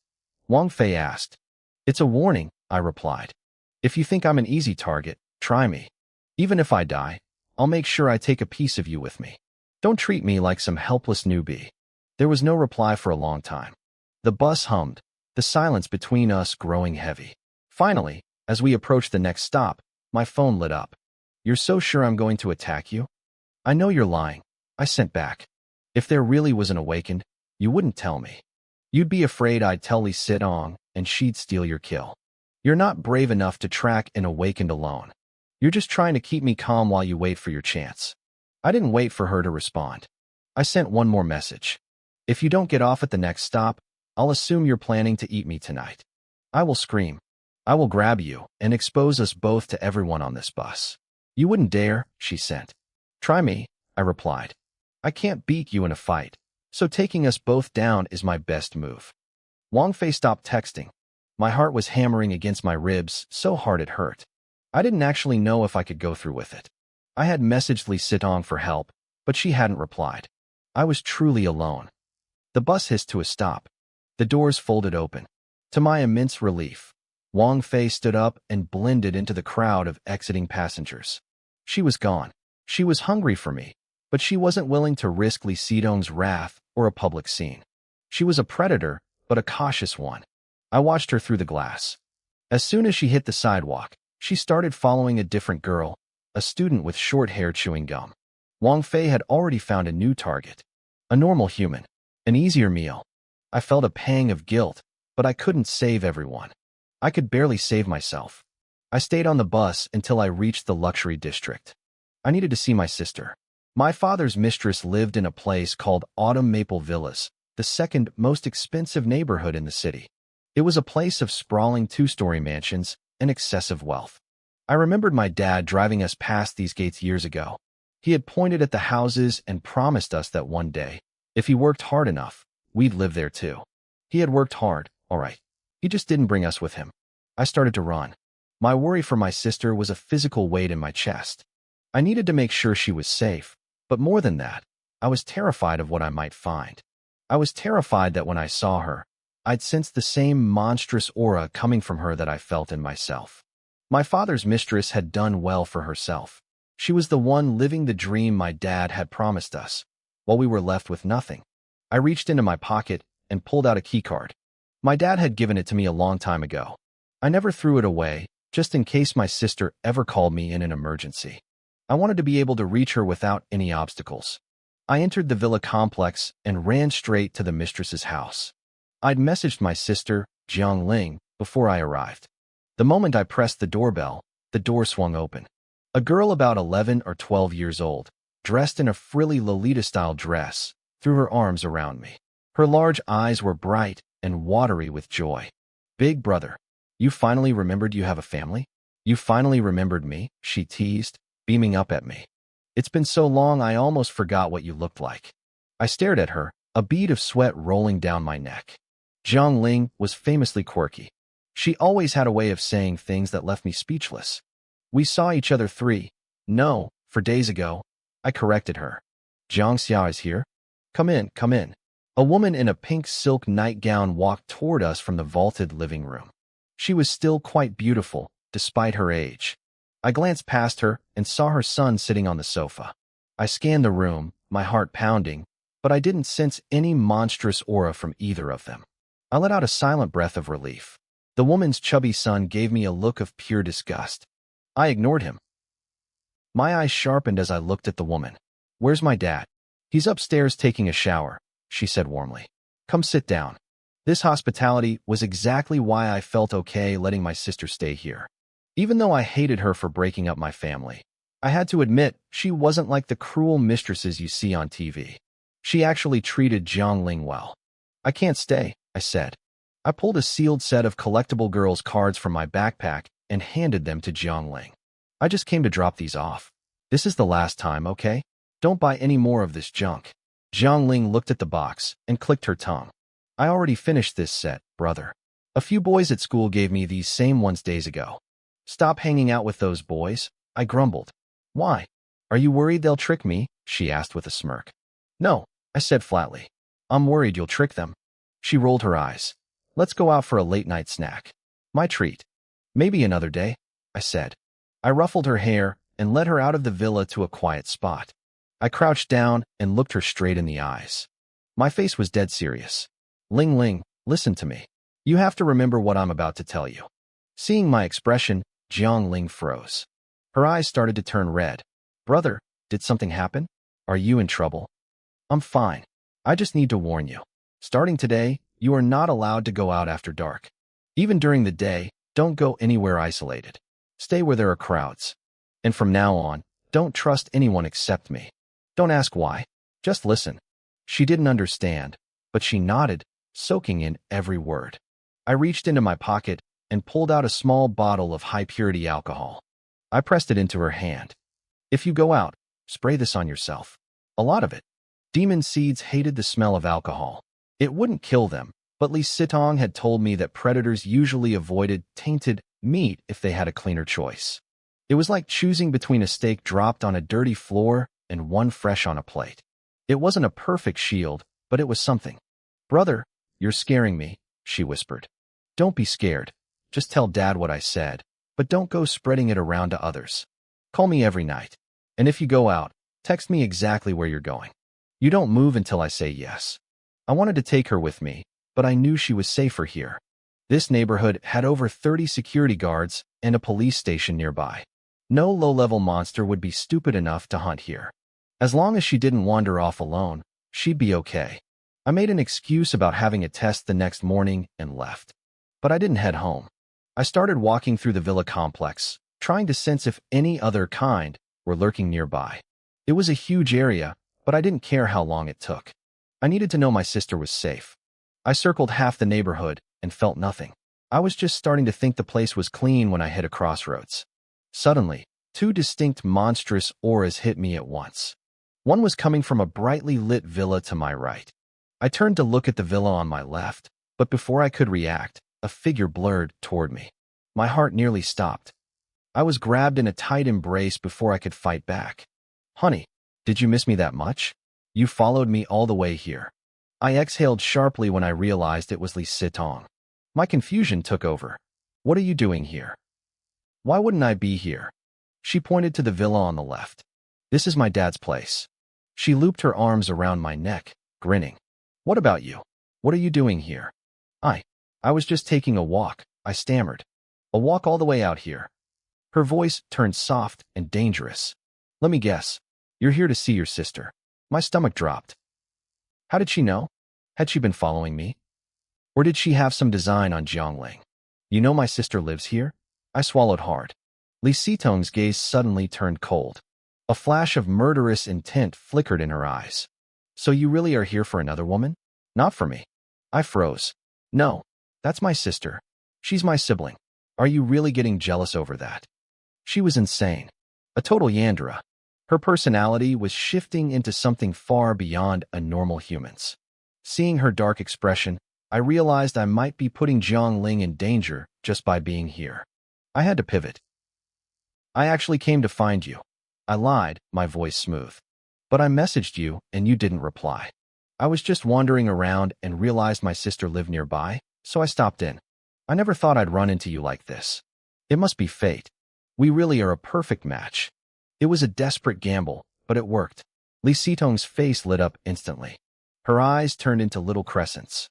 S1: Wang Fei asked. "It's a warning," I replied. "If you think I'm an easy target, try me. Even if I die, I'll make sure I take a piece of you with me. Don't treat me like some helpless newbie." There was no reply for a long time. The bus hummed, the silence between us growing heavy. Finally, as we approached the next stop, my phone lit up. "You're so sure I'm going to attack you?" "I know you're lying," I sent back. "If there really was an awakened, you wouldn't tell me. You'd be afraid I'd tell Lee Sidong and she'd steal your kill. You're not brave enough to track an awakened alone. You're just trying to keep me calm while you wait for your chance." I didn't wait for her to respond. I sent one more message. "If you don't get off at the next stop, I'll assume you're planning to eat me tonight. I will scream. I will grab you and expose us both to everyone on this bus." "You wouldn't dare," she sent. "Try me," I replied. "I can't beat you in a fight." So taking us both down is my best move. Wang Fei stopped texting. My heart was hammering against my ribs so hard it hurt. I didn't actually know if I could go through with it. I had messaged Li Sitong for help, but she hadn't replied. I was truly alone. The bus hissed to a stop. The doors folded open. To my immense relief, Wang Fei stood up and blended into the crowd of exiting passengers. She was gone. She was hungry for me, but she wasn't willing to risk Li Sitong's wrath or a public scene. She was a predator, but a cautious one. I watched her through the glass. As soon as she hit the sidewalk, she started following a different girl, a student with short hair chewing gum. Wang Fei had already found a new target. A normal human. An easier meal. I felt a pang of guilt, but I couldn't save everyone. I could barely save myself. I stayed on the bus until I reached the luxury district. I needed to see my sister. My father's mistress lived in a place called Autumn Maple Villas, the second most expensive neighborhood in the city. It was a place of sprawling two-story mansions and excessive wealth. I remembered my dad driving us past these gates years ago. He had pointed at the houses and promised us that one day, if he worked hard enough, we'd live there too. He had worked hard, all right. He just didn't bring us with him. I started to run. My worry for my sister was a physical weight in my chest. I needed to make sure she was safe, but more than that, I was terrified of what I might find. I was terrified that when I saw her, I'd sense the same monstrous aura coming from her that I felt in myself. My father's mistress had done well for herself. She was the one living the dream my dad had promised us, while we were left with nothing. I reached into my pocket and pulled out a keycard. My dad had given it to me a long time ago. I never threw it away, just in case my sister ever called me in an emergency. I wanted to be able to reach her without any obstacles. I entered the villa complex and ran straight to the mistress's house. I'd messaged my sister, Jiang Ling, before I arrived. The moment I pressed the doorbell, the door swung open. A girl about 11 or 12 years old, dressed in a frilly Lolita-style dress, threw her arms around me. Her large eyes were bright and watery with joy. "Big brother, you finally remembered you have a family? You finally remembered me," she teased, beaming up at me. "It's been so long I almost forgot what you looked like." I stared at her, a bead of sweat rolling down my neck. Jiang Ling was famously quirky. She always had a way of saying things that left me speechless. "We saw each other 4 days ago," I corrected her. "Jiang Xiao is here? Come in, come in." A woman in a pink silk nightgown walked toward us from the vaulted living room. She was still quite beautiful, despite her age. I glanced past her and saw her son sitting on the sofa. I scanned the room, my heart pounding, but I didn't sense any monstrous aura from either of them. I let out a silent breath of relief. The woman's chubby son gave me a look of pure disgust. I ignored him. My eyes sharpened as I looked at the woman. "Where's my dad?" "He's upstairs taking a shower," she said warmly. "Come sit down." This hospitality was exactly why I felt okay letting my sister stay here. Even though I hated her for breaking up my family, I had to admit she wasn't like the cruel mistresses you see on TV. She actually treated Jiang Ling well. "I can't stay," I said. I pulled a sealed set of collectible girls' cards from my backpack and handed them to Jiang Ling. "I just came to drop these off. This is the last time, okay? Don't buy any more of this junk." Jiang Ling looked at the box and clicked her tongue. "I already finished this set, brother. A few boys at school gave me these same ones days ago." "Stop hanging out with those boys," I grumbled. "Why? Are you worried they'll trick me?" she asked with a smirk. "No," I said flatly. "I'm worried you'll trick them." She rolled her eyes. "Let's go out for a late-night snack." "My treat." "Maybe another day," I said. I ruffled her hair and led her out of the villa to a quiet spot. I crouched down and looked her straight in the eyes. My face was dead serious. "Ling Ling, listen to me. You have to remember what I'm about to tell you." Seeing my expression, Jiang Ling froze. Her eyes started to turn red. "Brother, did something happen? Are you in trouble?" "I'm fine. I just need to warn you. Starting today, you are not allowed to go out after dark. Even during the day, don't go anywhere isolated. Stay where there are crowds. And from now on, don't trust anyone except me. Don't ask why. Just listen." She didn't understand, but she nodded, soaking in every word. I reached into my pocket and pulled out a small bottle of high-purity alcohol. I pressed it into her hand. "If you go out, spray this on yourself. A lot of it. Demon seeds hated the smell of alcohol. It wouldn't kill them, but Lee Sitong had told me that predators usually avoided tainted meat if they had a cleaner choice. It was like choosing between a steak dropped on a dirty floor and one fresh on a plate. It wasn't a perfect shield, but it was something. "Brother, you're scaring me," she whispered. "Don't be scared. Just tell Dad what I said, but don't go spreading it around to others. Call me every night. And if you go out, text me exactly where you're going. You don't move until I say yes." I wanted to take her with me, but I knew she was safer here. This neighborhood had over 30 security guards and a police station nearby. No low-level monster would be stupid enough to hunt here. As long as she didn't wander off alone, she'd be okay. I made an excuse about having a test the next morning and left. But I didn't head home. I started walking through the villa complex, trying to sense if any other kind were lurking nearby. It was a huge area, but I didn't care how long it took. I needed to know my sister was safe. I circled half the neighborhood and felt nothing. I was just starting to think the place was clean when I hit a crossroads. Suddenly, two distinct monstrous auras hit me at once. One was coming from a brightly lit villa to my right. I turned to look at the villa on my left, but before I could react, a figure blurred toward me. My heart nearly stopped. I was grabbed in a tight embrace before I could fight back. "Honey, did you miss me that much? You followed me all the way here." I exhaled sharply when I realized it was Lee Sitong. My confusion took over. "What are you doing here? Why wouldn't I be here?" She pointed to the villa on the left. "This is my dad's place." She looped her arms around my neck, grinning. "What about you? What are you doing here?" I was just taking a walk," I stammered. "A walk all the way out here?" Her voice turned soft and dangerous. "Let me guess. You're here to see your sister." My stomach dropped. How did she know? Had she been following me? Or did she have some design on Jiangling? "You know my sister lives here?" I swallowed hard. Lee Sitong's gaze suddenly turned cold. A flash of murderous intent flickered in her eyes. "So you really are here for another woman? Not for me." I froze. "No, that's my sister. She's my sibling. Are you really getting jealous over that?" She was insane. A total Yandra. Her personality was shifting into something far beyond a normal human's. Seeing her dark expression, I realized I might be putting Jiangling in danger just by being here. I had to pivot. "I actually came to find you." I lied, my voice smooth. "But I messaged you, and you didn't reply. I was just wandering around and realized my sister lived nearby, so I stopped in. I never thought I'd run into you like this. It must be fate. We really are a perfect match." It was a desperate gamble, but it worked. Lee Sitong's face lit up instantly. Her eyes turned into little crescents.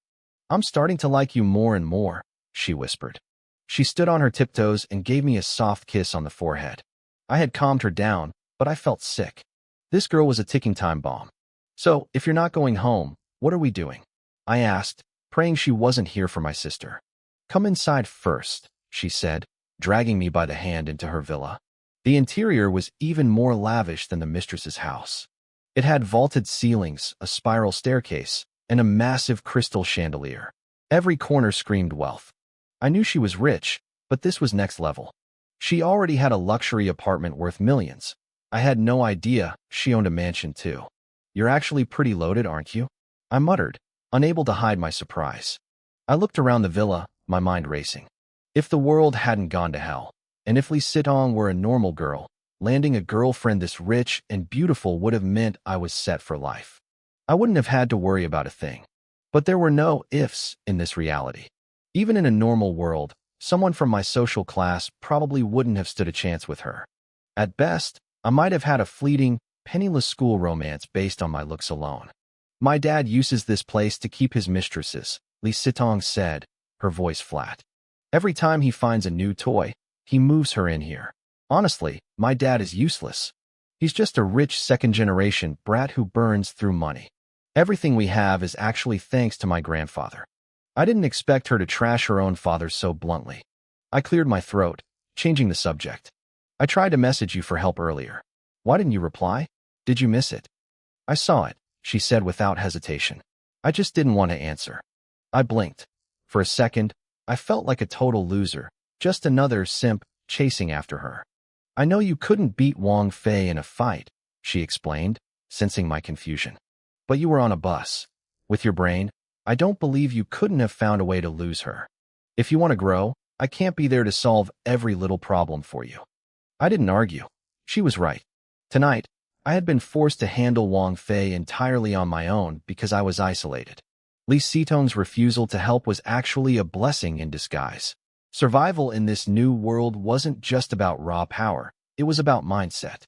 S1: "I'm starting to like you more and more," she whispered. She stood on her tiptoes and gave me a soft kiss on the forehead. I had calmed her down, but I felt sick. This girl was a ticking time bomb. "So, if you're not going home, what are we doing?" I asked, praying she wasn't here for my sister. "Come inside first," she said, dragging me by the hand into her villa. The interior was even more lavish than the mistress's house. It had vaulted ceilings, a spiral staircase, and a massive crystal chandelier. Every corner screamed wealth. I knew she was rich, but this was next level. She already had a luxury apartment worth millions. I had no idea she owned a mansion too. "You're actually pretty loaded, aren't you?" I muttered, unable to hide my surprise. I looked around the villa, my mind racing. If the world hadn't gone to hell, and if Lee Sitong were a normal girl, landing a girlfriend this rich and beautiful would have meant I was set for life. I wouldn't have had to worry about a thing. But there were no ifs in this reality. Even in a normal world, someone from my social class probably wouldn't have stood a chance with her. At best, I might have had a fleeting, penniless school romance based on my looks alone. "My dad uses this place to keep his mistresses," Lee Sitong said, her voice flat. "Every time he finds a new toy, he moves her in here. Honestly, my dad is useless. He's just a rich second-generation brat who burns through money. Everything we have is actually thanks to my grandfather." I didn't expect her to trash her own father so bluntly. I cleared my throat, changing the subject. "I tried to message you for help earlier. Why didn't you reply? Did you miss it?" "I saw it," she said without hesitation. "I just didn't want to answer." I blinked. For a second, I felt like a total loser, just another simp chasing after her. "I know you couldn't beat Wang Fei in a fight," she explained, sensing my confusion. But you were on a bus. With your brain, I don't believe you couldn't have found a way to lose her. If you want to grow, I can't be there to solve every little problem for you. I didn't argue. She was right. Tonight, I had been forced to handle Wang Fei entirely on my own because I was isolated. Li Sitong's refusal to help was actually a blessing in disguise. Survival in this new world wasn't just about raw power, it was about mindset.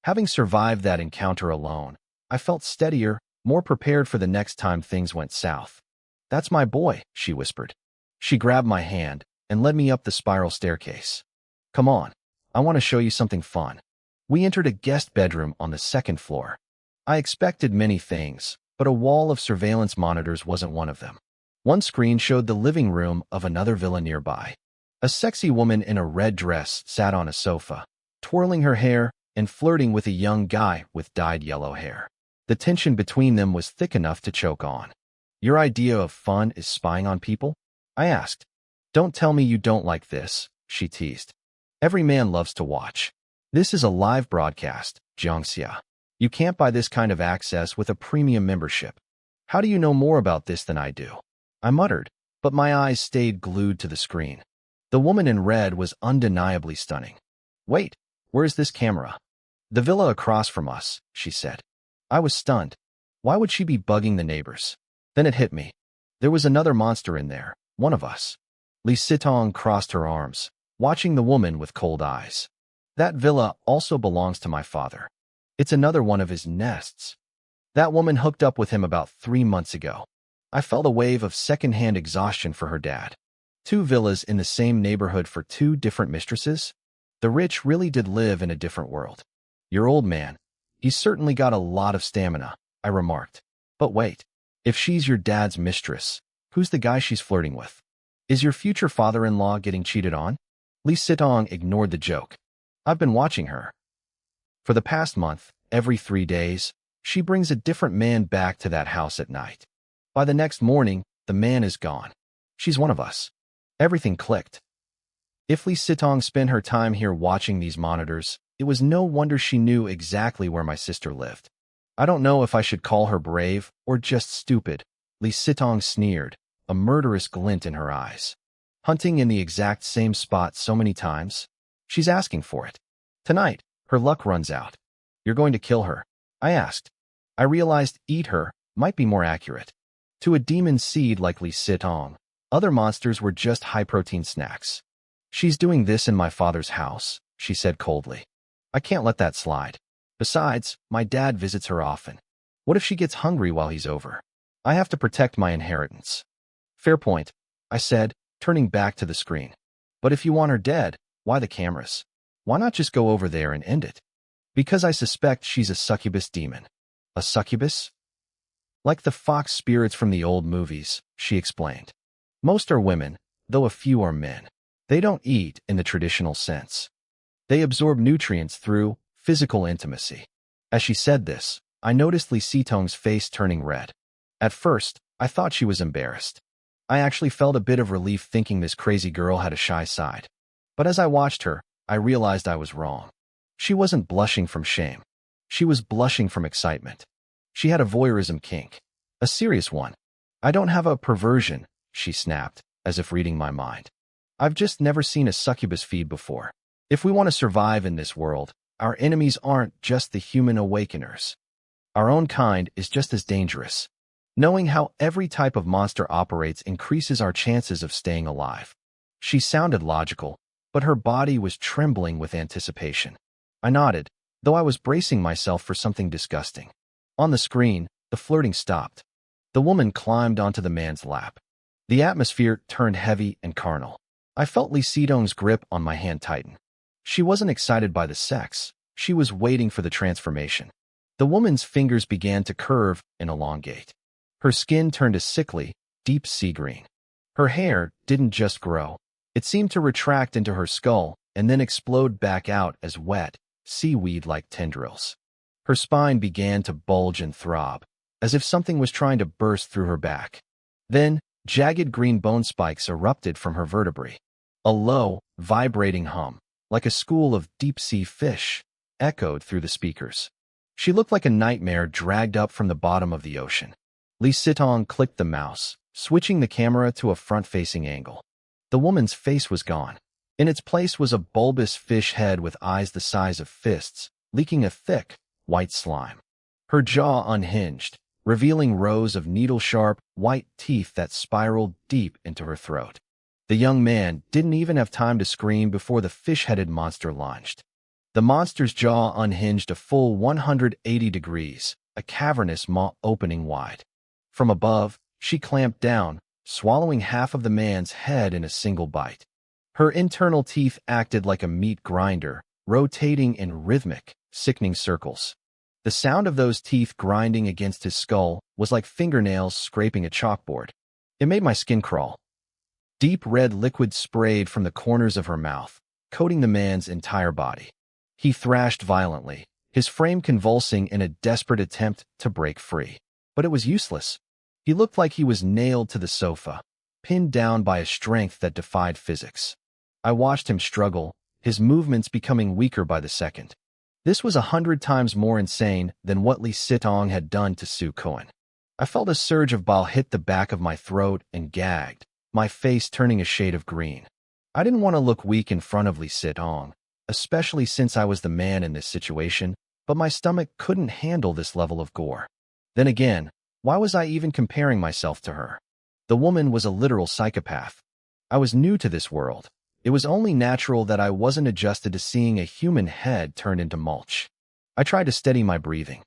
S1: Having survived that encounter alone, I felt steadier, more prepared for the next time things went south. "That's my boy," she whispered. She grabbed my hand and led me up the spiral staircase. "Come on, I want to show you something fun." We entered a guest bedroom on the second floor. I expected many things, but a wall of surveillance monitors wasn't one of them. One screen showed the living room of another villa nearby. A sexy woman in a red dress sat on a sofa, twirling her hair and flirting with a young guy with dyed yellow hair. The tension between them was thick enough to choke on. "Your idea of fun is spying on people?" I asked. "Don't tell me you don't like this," she teased. "Every man loves to watch. This is a live broadcast, Jiangxia. You can't buy this kind of access with a premium membership. How do you know more about this than I do?" I muttered, but my eyes stayed glued to the screen. The woman in red was undeniably stunning. "Wait, where's this camera?" "The villa across from us," she said. I was stunned. Why would she be bugging the neighbors? Then it hit me. There was another monster in there, one of us. Li Sitong crossed her arms, watching the woman with cold eyes. "That villa also belongs to my father. It's another one of his nests. That woman hooked up with him about 3 months ago." I felt a wave of second-hand exhaustion for her dad. 2 villas in the same neighborhood for 2 different mistresses? The rich really did live in a different world. "Your old man, he's certainly got a lot of stamina," I remarked. "But wait, if she's your dad's mistress, who's the guy she's flirting with? Is your future father-in-law getting cheated on?" Li Sitong ignored the joke. "I've been watching her. For the past month, every 3 days, she brings a different man back to that house at night. By the next morning, the man is gone. She's one of us." Everything clicked. If Li Sitong spent her time here watching these monitors, it was no wonder she knew exactly where my sister lived. "I don't know if I should call her brave or just stupid," Li Sitong sneered, a murderous glint in her eyes. "Hunting in the exact same spot so many times? She's asking for it. Tonight, her luck runs out." "You're going to kill her?" I asked. I realized eat her might be more accurate. To a demon seed like Li Sitong, other monsters were just high-protein snacks. "She's doing this in my father's house," she said coldly. "I can't let that slide. Besides, my dad visits her often. What if she gets hungry while he's over? I have to protect my inheritance." "Fair point," I said, turning back to the screen. "But if you want her dead, why the cameras? Why not just go over there and end it?" "Because I suspect she's a succubus demon." "A succubus?" "Like the fox spirits from the old movies," she explained. "Most are women, though a few are men. They don't eat in the traditional sense. They absorb nutrients through physical intimacy." As she said this, I noticed Li Sitong's face turning red. At first, I thought she was embarrassed. I actually felt a bit of relief thinking this crazy girl had a shy side. But as I watched her, I realized I was wrong. She wasn't blushing from shame. She was blushing from excitement. She had a voyeurism kink. A serious one. "I don't have a perversion," she snapped, as if reading my mind. "I've just never seen a succubus feed before. If we want to survive in this world, our enemies aren't just the human awakeners. Our own kind is just as dangerous. Knowing how every type of monster operates increases our chances of staying alive." She sounded logical, but her body was trembling with anticipation. I nodded, though I was bracing myself for something disgusting. On the screen, the flirting stopped. The woman climbed onto the man's lap. The atmosphere turned heavy and carnal. I felt Li Sitong's grip on my hand tighten. She wasn't excited by the sex. She was waiting for the transformation. The woman's fingers began to curve and elongate. Her skin turned a sickly, deep sea green. Her hair didn't just grow. It seemed to retract into her skull and then explode back out as wet, seaweed-like tendrils. Her spine began to bulge and throb, as if something was trying to burst through her back. Then, jagged green bone spikes erupted from her vertebrae. A low, vibrating hum, like a school of deep-sea fish, echoed through the speakers. She looked like a nightmare dragged up from the bottom of the ocean. Lee Sitong clicked the mouse, switching the camera to a front-facing angle. The woman's face was gone. In its place was a bulbous fish head with eyes the size of fists, leaking a thick, white slime. Her jaw unhinged, revealing rows of needle-sharp, white teeth that spiraled deep into her throat. The young man didn't even have time to scream before the fish-headed monster lunged. The monster's jaw unhinged a full 180 degrees, a cavernous maw opening wide. From above, she clamped down, swallowing half of the man's head in a single bite. Her internal teeth acted like a meat grinder, rotating in rhythmic, sickening circles. The sound of those teeth grinding against his skull was like fingernails scraping a chalkboard. It made my skin crawl. Deep red liquid sprayed from the corners of her mouth, coating the man's entire body. He thrashed violently, his frame convulsing in a desperate attempt to break free. But it was useless. He looked like he was nailed to the sofa, pinned down by a strength that defied physics. I watched him struggle, his movements becoming weaker by the second. This was 100 times more insane than what Lee Sitong had done to Su Cohen. I felt a surge of bile hit the back of my throat and gagged, my face turning a shade of green. I didn't want to look weak in front of Lee Sitong, especially since I was the man in this situation, but my stomach couldn't handle this level of gore. Then again, why was I even comparing myself to her? The woman was a literal psychopath. I was new to this world. It was only natural that I wasn't adjusted to seeing a human head turned into mulch. I tried to steady my breathing.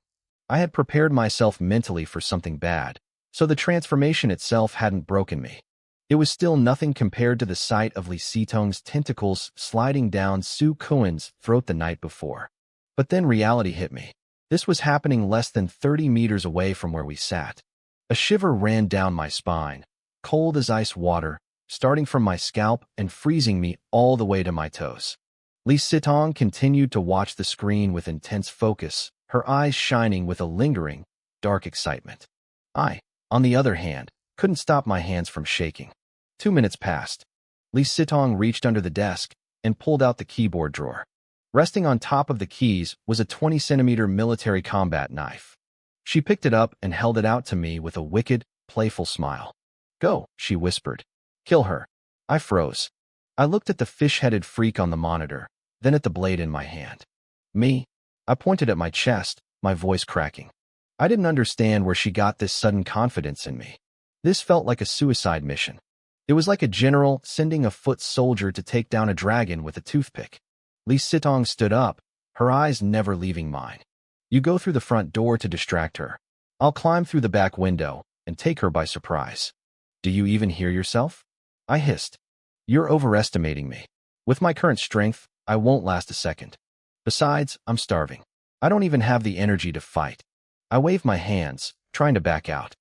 S1: I had prepared myself mentally for something bad, so the transformation itself hadn't broken me. It was still nothing compared to the sight of Lee Sitong's tentacles sliding down Su Cohen's throat the night before. But then reality hit me. This was happening less than 30 meters away from where we sat. A shiver ran down my spine, cold as ice water, starting from my scalp and freezing me all the way to my toes. Lee Sitong continued to watch the screen with intense focus, her eyes shining with a lingering, dark excitement. I, on the other hand, couldn't stop my hands from shaking. 2 minutes passed. Lee Sitong reached under the desk and pulled out the keyboard drawer. Resting on top of the keys was a 20-centimeter military combat knife. She picked it up and held it out to me with a wicked, playful smile. "Go," she whispered. "Kill her." I froze. I looked at the fish-headed freak on the monitor, then at the blade in my hand. "Me?" I pointed at my chest, my voice cracking. I didn't understand where she got this sudden confidence in me. This felt like a suicide mission. It was like a general sending a foot soldier to take down a dragon with a toothpick. Lee Sitong stood up, her eyes never leaving mine. "You go through the front door to distract her. I'll climb through the back window and take her by surprise." "Do you even hear yourself?" I hissed. "You're overestimating me. With my current strength, I won't last a second. Besides, I'm starving. I don't even have the energy to fight." I waved my hands, trying to back out.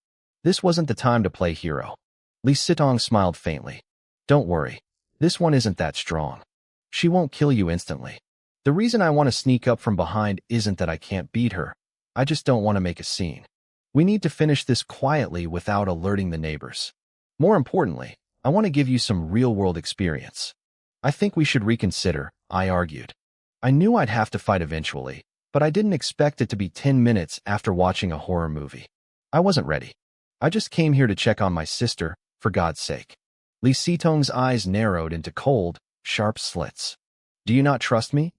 S1: This wasn't the time to play hero. Lee Sitong smiled faintly. "Don't worry. This one isn't that strong. She won't kill you instantly. The reason I want to sneak up from behind isn't that I can't beat her. I just don't want to make a scene. We need to finish this quietly without alerting the neighbors. More importantly, I want to give you some real-world experience." "I think we should reconsider," I argued. I knew I'd have to fight eventually, but I didn't expect it to be 10 minutes after watching a horror movie. I wasn't ready. "I just came here to check on my sister, for God's sake." Lee Sitong's eyes narrowed into cold, sharp slits. "Do you not trust me?"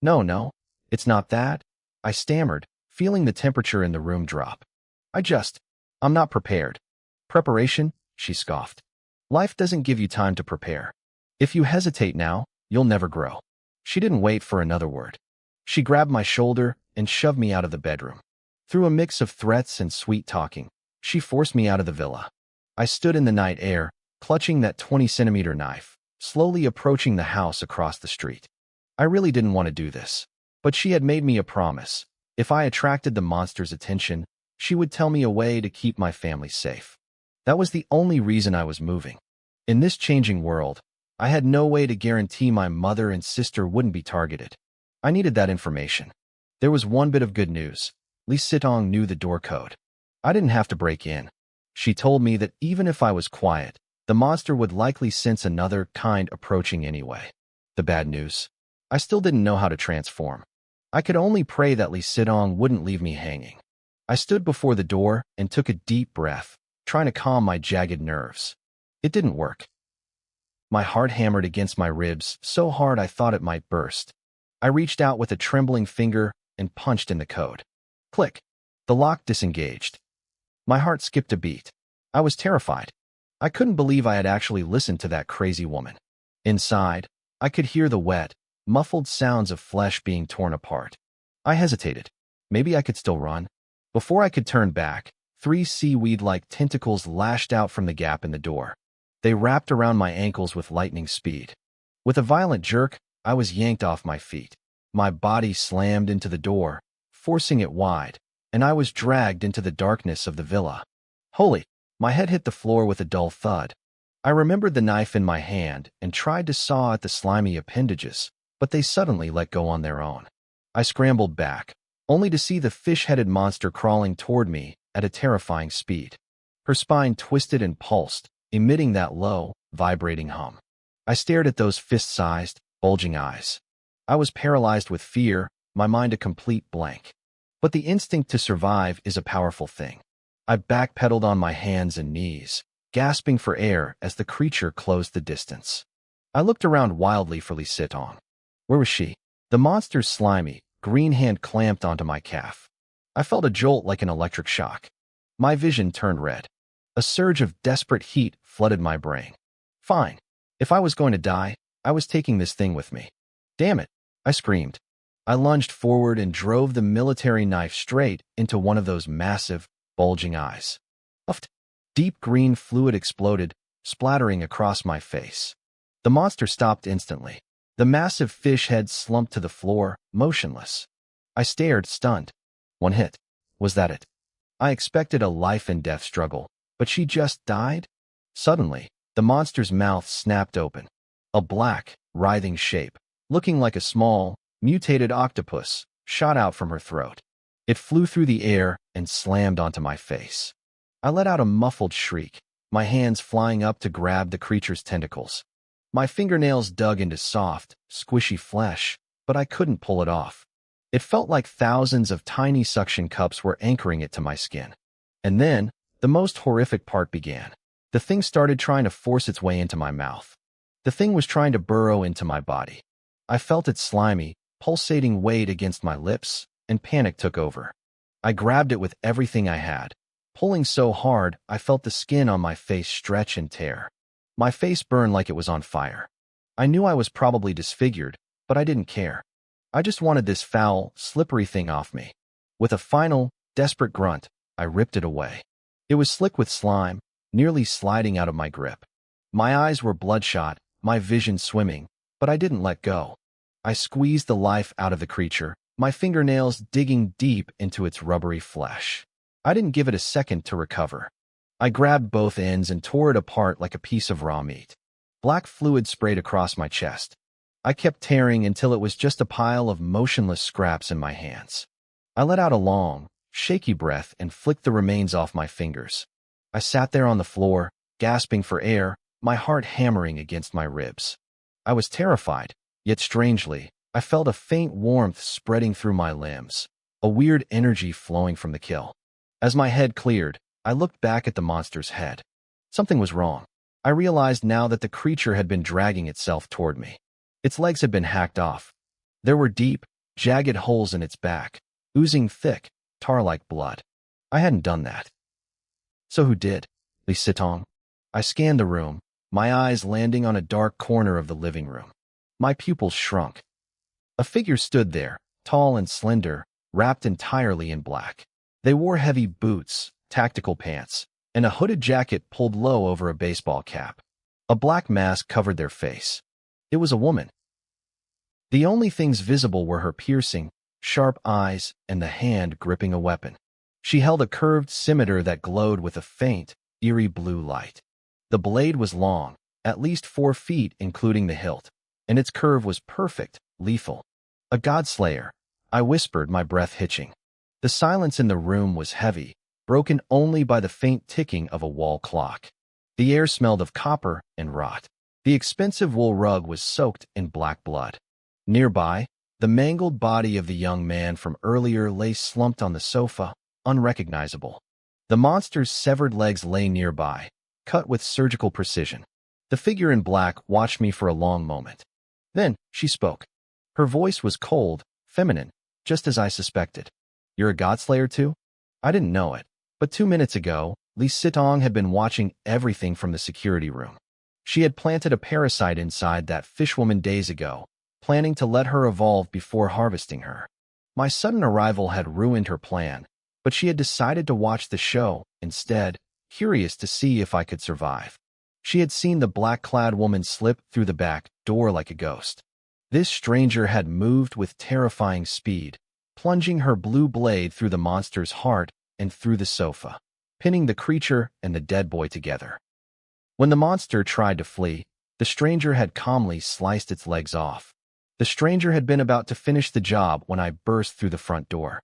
S1: No, it's not that," I stammered, feeling the temperature in the room drop. I'm not prepared." "Preparation?" she scoffed. "Life doesn't give you time to prepare. If you hesitate now, you'll never grow." She didn't wait for another word. She grabbed my shoulder and shoved me out of the bedroom. Through a mix of threats and sweet talking, she forced me out of the villa. I stood in the night air, clutching that 20-centimeter knife, slowly approaching the house across the street. I really didn't want to do this, but she had made me a promise. If I attracted the monster's attention, she would tell me a way to keep my family safe. That was the only reason I was moving. In this changing world, I had no way to guarantee my mother and sister wouldn't be targeted. I needed that information. There was one bit of good news. Lee Sitong knew the door code. I didn't have to break in. She told me that even if I was quiet, the monster would likely sense another kind approaching anyway. The bad news? I still didn't know how to transform. I could only pray that Lee Sidong wouldn't leave me hanging. I stood before the door and took a deep breath, trying to calm my jagged nerves. It didn't work. My heart hammered against my ribs so hard I thought it might burst. I reached out with a trembling finger and punched in the code. Click. The lock disengaged. My heart skipped a beat. I was terrified. I couldn't believe I had actually listened to that crazy woman. Inside, I could hear the wet, muffled sounds of flesh being torn apart. I hesitated. Maybe I could still run. Before I could turn back, 3 seaweed-like tentacles lashed out from the gap in the door. They wrapped around my ankles with lightning speed. With a violent jerk, I was yanked off my feet. My body slammed into the door, forcing it wide, and I was dragged into the darkness of the villa. Holy! My head hit the floor with a dull thud. I remembered the knife in my hand and tried to saw at the slimy appendages, but they suddenly let go on their own. I scrambled back, only to see the fish-headed monster crawling toward me at a terrifying speed. Her spine twisted and pulsed, emitting that low, vibrating hum. I stared at those fist-sized, bulging eyes. I was paralyzed with fear, my mind a complete blank. But the instinct to survive is a powerful thing. I backpedaled on my hands and knees, gasping for air as the creature closed the distance. I looked around wildly for Lee Sidong. Where was she? The monster's slimy, green hand clamped onto my calf. I felt a jolt like an electric shock. My vision turned red. A surge of desperate heat flooded my brain. Fine. If I was going to die, I was taking this thing with me. Damn it, I screamed. I lunged forward and drove the military knife straight into one of those massive, bulging eyes. Puffed. Deep green fluid exploded, splattering across my face. The monster stopped instantly. The massive fish head slumped to the floor, motionless. I stared, stunned. One hit. Was that it? I expected a life-and-death struggle, but she just died? Suddenly, the monster's mouth snapped open. A black, writhing shape, looking like a small, mutated octopus, shot out from her throat. It flew through the air and slammed onto my face. I let out a muffled shriek, my hands flying up to grab the creature's tentacles. My fingernails dug into soft, squishy flesh, but I couldn't pull it off. It felt like thousands of tiny suction cups were anchoring it to my skin. And then, the most horrific part began. The thing started trying to force its way into my mouth. The thing was trying to burrow into my body. I felt its slimy, pulsating weight against my lips, and panic took over. I grabbed it with everything I had. Pulling so hard, I felt the skin on my face stretch and tear. My face burned like it was on fire. I knew I was probably disfigured, but I didn't care. I just wanted this foul, slippery thing off me. With a final, desperate grunt, I ripped it away. It was slick with slime, nearly sliding out of my grip. My eyes were bloodshot, my vision swimming, but I didn't let go. I squeezed the life out of the creature, my fingernails digging deep into its rubbery flesh. I didn't give it a second to recover. I grabbed both ends and tore it apart like a piece of raw meat. Black fluid sprayed across my chest. I kept tearing until it was just a pile of motionless scraps in my hands. I let out a long, shaky breath and flicked the remains off my fingers. I sat there on the floor, gasping for air, my heart hammering against my ribs. I was terrified, yet strangely, I felt a faint warmth spreading through my limbs, a weird energy flowing from the kill. As my head cleared, I looked back at the monster's head. Something was wrong. I realized now that the creature had been dragging itself toward me. Its legs had been hacked off. There were deep, jagged holes in its back, oozing thick, tar-like blood. I hadn't done that. So who did? Lee Sidong? I scanned the room, my eyes landing on a dark corner of the living room. My pupils shrunk. A figure stood there, tall and slender, wrapped entirely in black. They wore heavy boots, tactical pants, and a hooded jacket pulled low over a baseball cap. A black mask covered their face. It was a woman. The only things visible were her piercing, sharp eyes and the hand gripping a weapon. She held a curved scimitar that glowed with a faint, eerie blue light. The blade was long, at least 4 feet including the hilt, and its curve was perfect, lethal. A godslayer, I whispered, my breath hitching. The silence in the room was heavy, broken only by the faint ticking of a wall clock. The air smelled of copper and rot. The expensive wool rug was soaked in black blood. Nearby, The mangled body of the young man from earlier lay slumped on the sofa, unrecognizable. The monster's severed legs lay nearby, cut with surgical precision. The figure in black watched me for a long moment. Then, she spoke. Her voice was cold, feminine, just as I suspected. "You're a godslayer too?" I didn't know it, but 2 minutes ago, Li Sitong had been watching everything from the security room. She had planted a parasite inside that fishwoman days ago, planning to let her evolve before harvesting her. My sudden arrival had ruined her plan, but she had decided to watch the show instead, curious to see if I could survive. She had seen the black-clad woman slip through the back door like a ghost. This stranger had moved with terrifying speed, plunging her blue blade through the monster's heart and through the sofa, pinning the creature and the dead boy together. When the monster tried to flee, the stranger had calmly sliced its legs off. The stranger had been about to finish the job when I burst through the front door.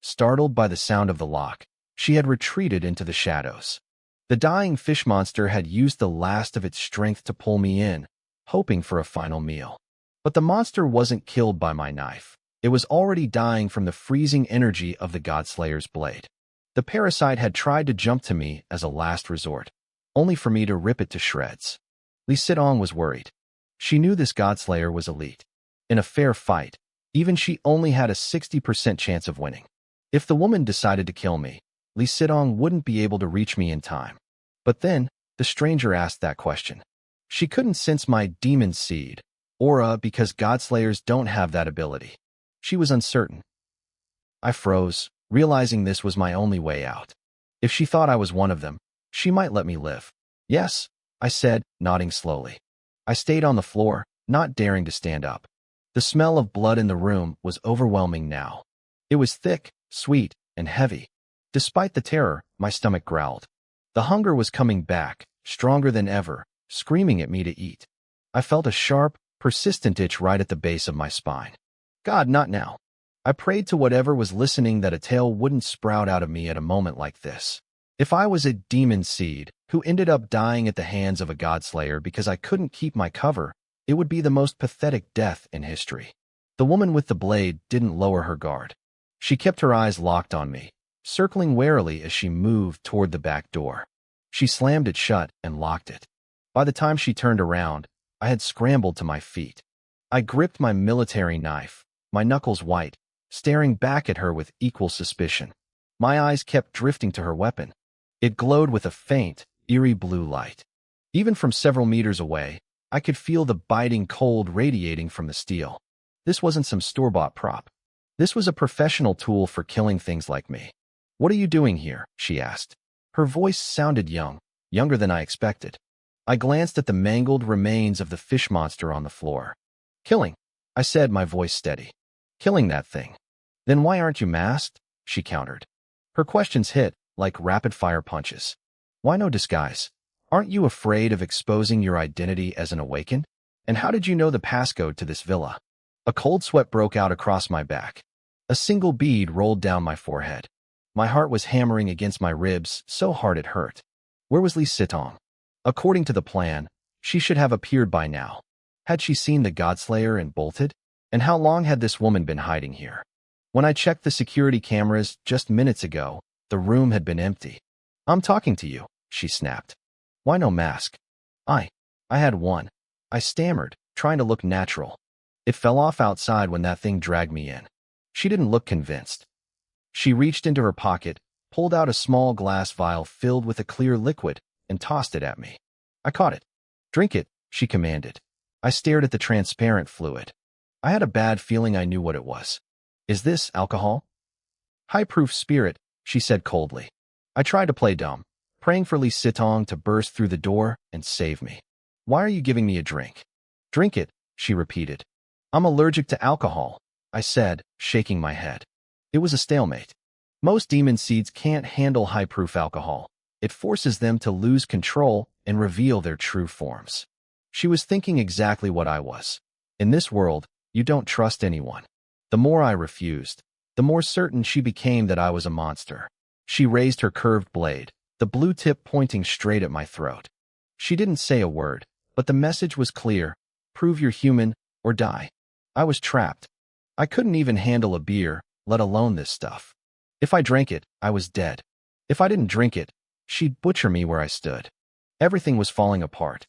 S1: Startled by the sound of the lock, she had retreated into the shadows. The dying fish monster had used the last of its strength to pull me in, hoping for a final meal. But the monster wasn't killed by my knife. It was already dying from the freezing energy of the Godslayer's blade. The parasite had tried to jump to me as a last resort, only for me to rip it to shreds. Li Sitong was worried. She knew this Godslayer was elite. In a fair fight, even she only had a 60% chance of winning. If the woman decided to kill me, Li Sitong wouldn't be able to reach me in time. But then, the stranger asked that question. She couldn't sense my demon seed, aura, because Godslayers don't have that ability. She was uncertain. I froze, realizing this was my only way out. If she thought I was one of them, she might let me live. "Yes," I said, nodding slowly. I stayed on the floor, not daring to stand up. The smell of blood in the room was overwhelming now. It was thick, sweet, and heavy. Despite the terror, my stomach growled. The hunger was coming back, stronger than ever, screaming at me to eat. I felt a sharp, persistent itch right at the base of my spine. God, not now. I prayed to whatever was listening that a tail wouldn't sprout out of me at a moment like this. If I was a demon seed who ended up dying at the hands of a godslayer because I couldn't keep my cover, it would be the most pathetic death in history. The woman with the blade didn't lower her guard. She kept her eyes locked on me, circling warily as she moved toward the back door. She slammed it shut and locked it. By the time she turned around, I had scrambled to my feet. I gripped my military knife, my knuckles white, staring back at her with equal suspicion. My eyes kept drifting to her weapon. It glowed with a faint, eerie blue light. Even from several meters away, I could feel the biting cold radiating from the steel. This wasn't some store-bought prop. This was a professional tool for killing things like me. "What are you doing here?" she asked. Her voice sounded young, younger than I expected. I glanced at the mangled remains of the fish monster on the floor. "Killing," I said, my voice steady. "Killing that thing." "Then why aren't you masked?" she countered. Her questions hit like rapid-fire punches. "Why no disguise? Aren't you afraid of exposing your identity as an awakened? And how did you know the passcode to this villa?" A cold sweat broke out across my back. A single bead rolled down my forehead. My heart was hammering against my ribs so hard it hurt. Where was Li Sitong? According to the plan, she should have appeared by now. Had she seen the Godslayer and bolted? And how long had this woman been hiding here? When I checked the security cameras just minutes ago, the room had been empty. "I'm talking to you," she snapped. "Why no mask?" I had one. I stammered, trying to look natural. "It fell off outside when that thing dragged me in." She didn't look convinced. She reached into her pocket, pulled out a small glass vial filled with a clear liquid, and tossed it at me. I caught it. "Drink it," she commanded. I stared at the transparent fluid. I had a bad feeling I knew what it was. "Is this alcohol?" "High-proof spirit," she said coldly. I tried to play dumb, praying for Li Sitong to burst through the door and save me. "Why are you giving me a drink?" "Drink it," she repeated. "I'm allergic to alcohol," I said, shaking my head. It was a stalemate. Most demon seeds can't handle high-proof alcohol. It forces them to lose control and reveal their true forms. She was thinking exactly what I was. In this world, you don't trust anyone. The more I refused, the more certain she became that I was a monster. She raised her curved blade, the blue tip pointing straight at my throat. She didn't say a word, but the message was clear: prove you're human or die. I was trapped. I couldn't even handle a beer, let alone this stuff. If I drank it, I was dead. If I didn't drink it, she'd butcher me where I stood. Everything was falling apart.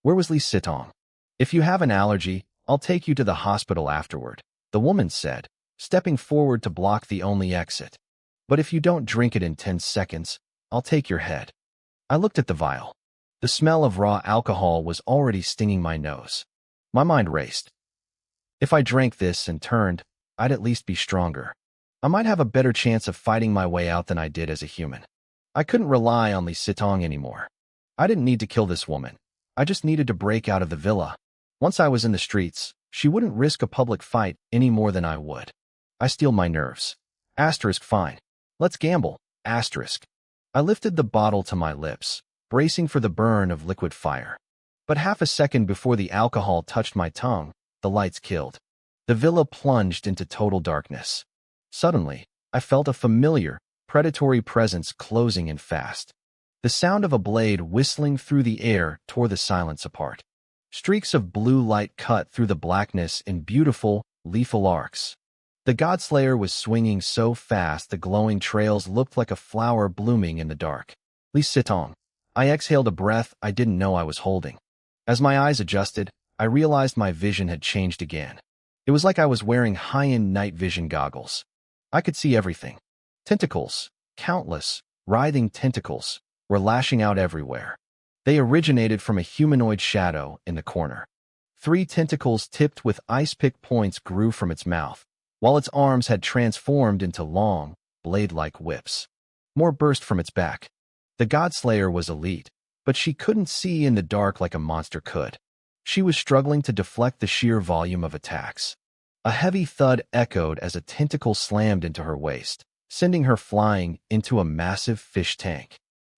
S1: Where was Lee Sitong? If you have an allergy, I'll take you to the hospital afterward, the woman said, stepping forward to block the only exit. But if you don't drink it in 10 seconds, I'll take your head. I looked at the vial. The smell of raw alcohol was already stinging my nose. My mind raced. If I drank this and turned, I'd at least be stronger. I might have a better chance of fighting my way out than I did as a human. I couldn't rely on Lee Sitong anymore. I didn't need to kill this woman. I just needed to break out of the villa. Once I was in the streets, she wouldn't risk a public fight any more than I would. I steeled my nerves. Asterisk fine. Let's gamble. Asterisk. I lifted the bottle to my lips, bracing for the burn of liquid fire. But half a second before the alcohol touched my tongue, the lights killed. The villa plunged into total darkness. Suddenly, I felt a familiar, predatory presence closing in fast. The sound of a blade whistling through the air tore the silence apart. Streaks of blue light cut through the blackness in beautiful, lethal arcs. The Godslayer was swinging so fast the glowing trails looked like a flower blooming in the dark. Lee Sitong. I exhaled a breath I didn't know I was holding. As my eyes adjusted, I realized my vision had changed again. It was like I was wearing high-end night vision goggles. I could see everything. Tentacles, countless, writhing tentacles, were lashing out everywhere. They originated from a humanoid shadow in the corner. 3 tentacles tipped with ice-pick points grew from its mouth, while its arms had transformed into long, blade-like whips. More burst from its back. The Godslayer was elite, but she couldn't see in the dark like a monster could. She was struggling to deflect the sheer volume of attacks. A heavy thud echoed as a tentacle slammed into her waist, sending her flying into a massive fish tank.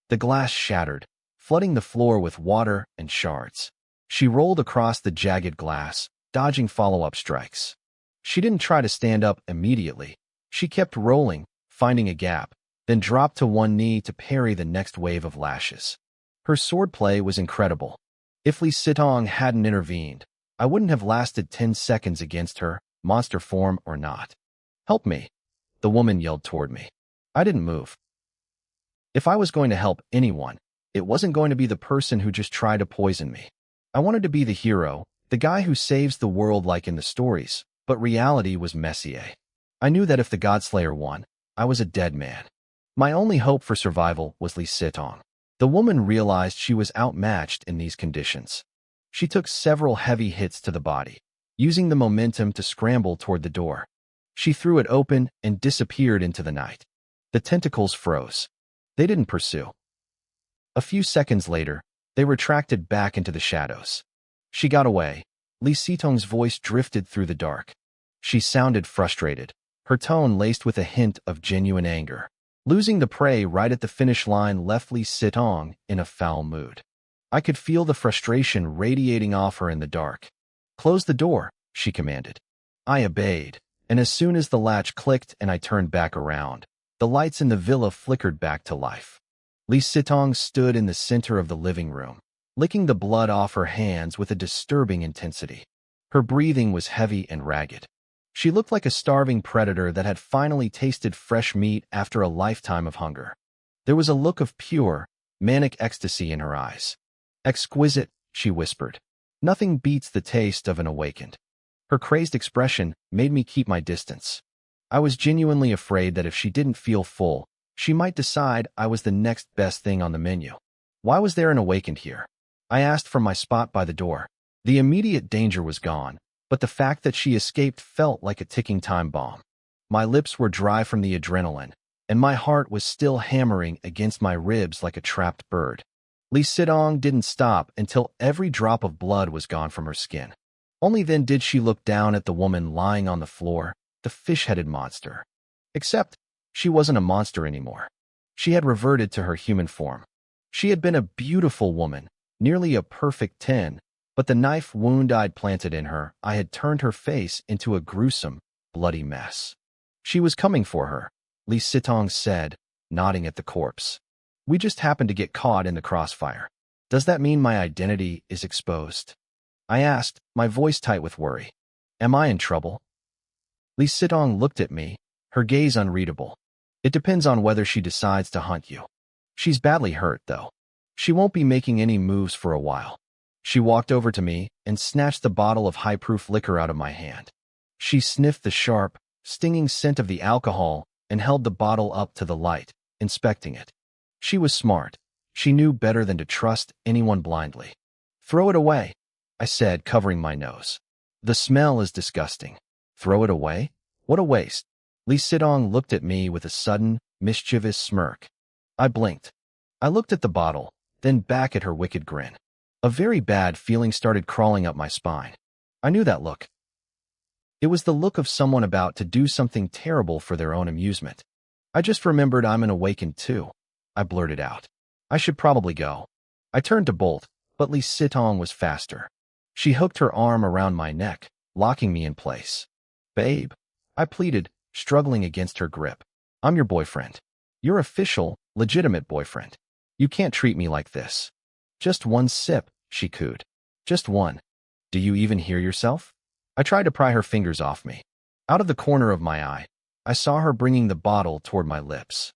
S1: The glass shattered, flooding the floor with water and shards. She rolled across the jagged glass, dodging follow-up strikes. She didn't try to stand up immediately. She kept rolling, finding a gap, then dropped to one knee to parry the next wave of lashes. Her swordplay was incredible. If Lee Sitong hadn't intervened, I wouldn't have lasted 10 seconds against her, monster form or not. "Help me," the woman yelled toward me. I didn't move. If I was going to help anyone, it wasn't going to be the person who just tried to poison me. I wanted to be the hero, the guy who saves the world like in the stories, but reality was Messier. I knew that if the Godslayer won, I was a dead man. My only hope for survival was Lee Sitong. The woman realized she was outmatched in these conditions. She took several heavy hits to the body, using the momentum to scramble toward the door. She threw it open and disappeared into the night. The tentacles froze. They didn't pursue. A few seconds later, they retracted back into the shadows. She got away. Lee Sitong's voice drifted through the dark. She sounded frustrated, her tone laced with a hint of genuine anger. Losing the prey right at the finish line left Lee Sitong in a foul mood. I could feel the frustration radiating off her in the dark. "Close the door," she commanded. I obeyed, and as soon as the latch clicked and I turned back around, the lights in the villa flickered back to life. Lee Sitong stood in the center of the living room, licking the blood off her hands with a disturbing intensity. Her breathing was heavy and ragged. She looked like a starving predator that had finally tasted fresh meat after a lifetime of hunger. There was a look of pure, manic ecstasy in her eyes. "Exquisite," she whispered. "Nothing beats the taste of an awakened." Her crazed expression made me keep my distance. I was genuinely afraid that if she didn't feel full, she might decide I was the next best thing on the menu. Why was there an awakened here? I asked from my spot by the door. The immediate danger was gone, but the fact that she escaped felt like a ticking time bomb. My lips were dry from the adrenaline, and my heart was still hammering against my ribs like a trapped bird. Lee Sitong didn't stop until every drop of blood was gone from her skin. Only then did she look down at the woman lying on the floor, the fish-headed monster. Except, she wasn't a monster anymore. She had reverted to her human form. She had been a beautiful woman, nearly a perfect 10, but the knife wound I'd planted in her, I had turned her face into a gruesome, bloody mess. "She was coming for her," Lee Sitong said, nodding at the corpse. "We just happened to get caught in the crossfire. Does that mean my identity is exposed?" I asked, my voice tight with worry. "Am I in trouble?" Li Sitong looked at me, her gaze unreadable. It depends on whether she decides to hunt you. She's badly hurt, though. She won't be making any moves for a while. She walked over to me and snatched the bottle of high-proof liquor out of my hand. She sniffed the sharp, stinging scent of the alcohol and held the bottle up to the light, inspecting it. She was smart. She knew better than to trust anyone blindly. "Throw it away," I said, covering my nose. "The smell is disgusting." "Throw it away? What a waste." Li Sitong looked at me with a sudden, mischievous smirk. I blinked. I looked at the bottle, then back at her wicked grin. A very bad feeling started crawling up my spine. I knew that look. It was the look of someone about to do something terrible for their own amusement. "I just remembered I'm an awakened too," I blurted out. "I should probably go." I turned to bolt, but Li Sitong was faster. She hooked her arm around my neck, locking me in place. "Babe," I pleaded, struggling against her grip. "I'm your boyfriend. Your official, legitimate boyfriend. You can't treat me like this." "Just one sip," she cooed. "Just one. Do you even hear yourself?" I tried to pry her fingers off me. Out of the corner of my eye, I saw her bringing the bottle toward my lips.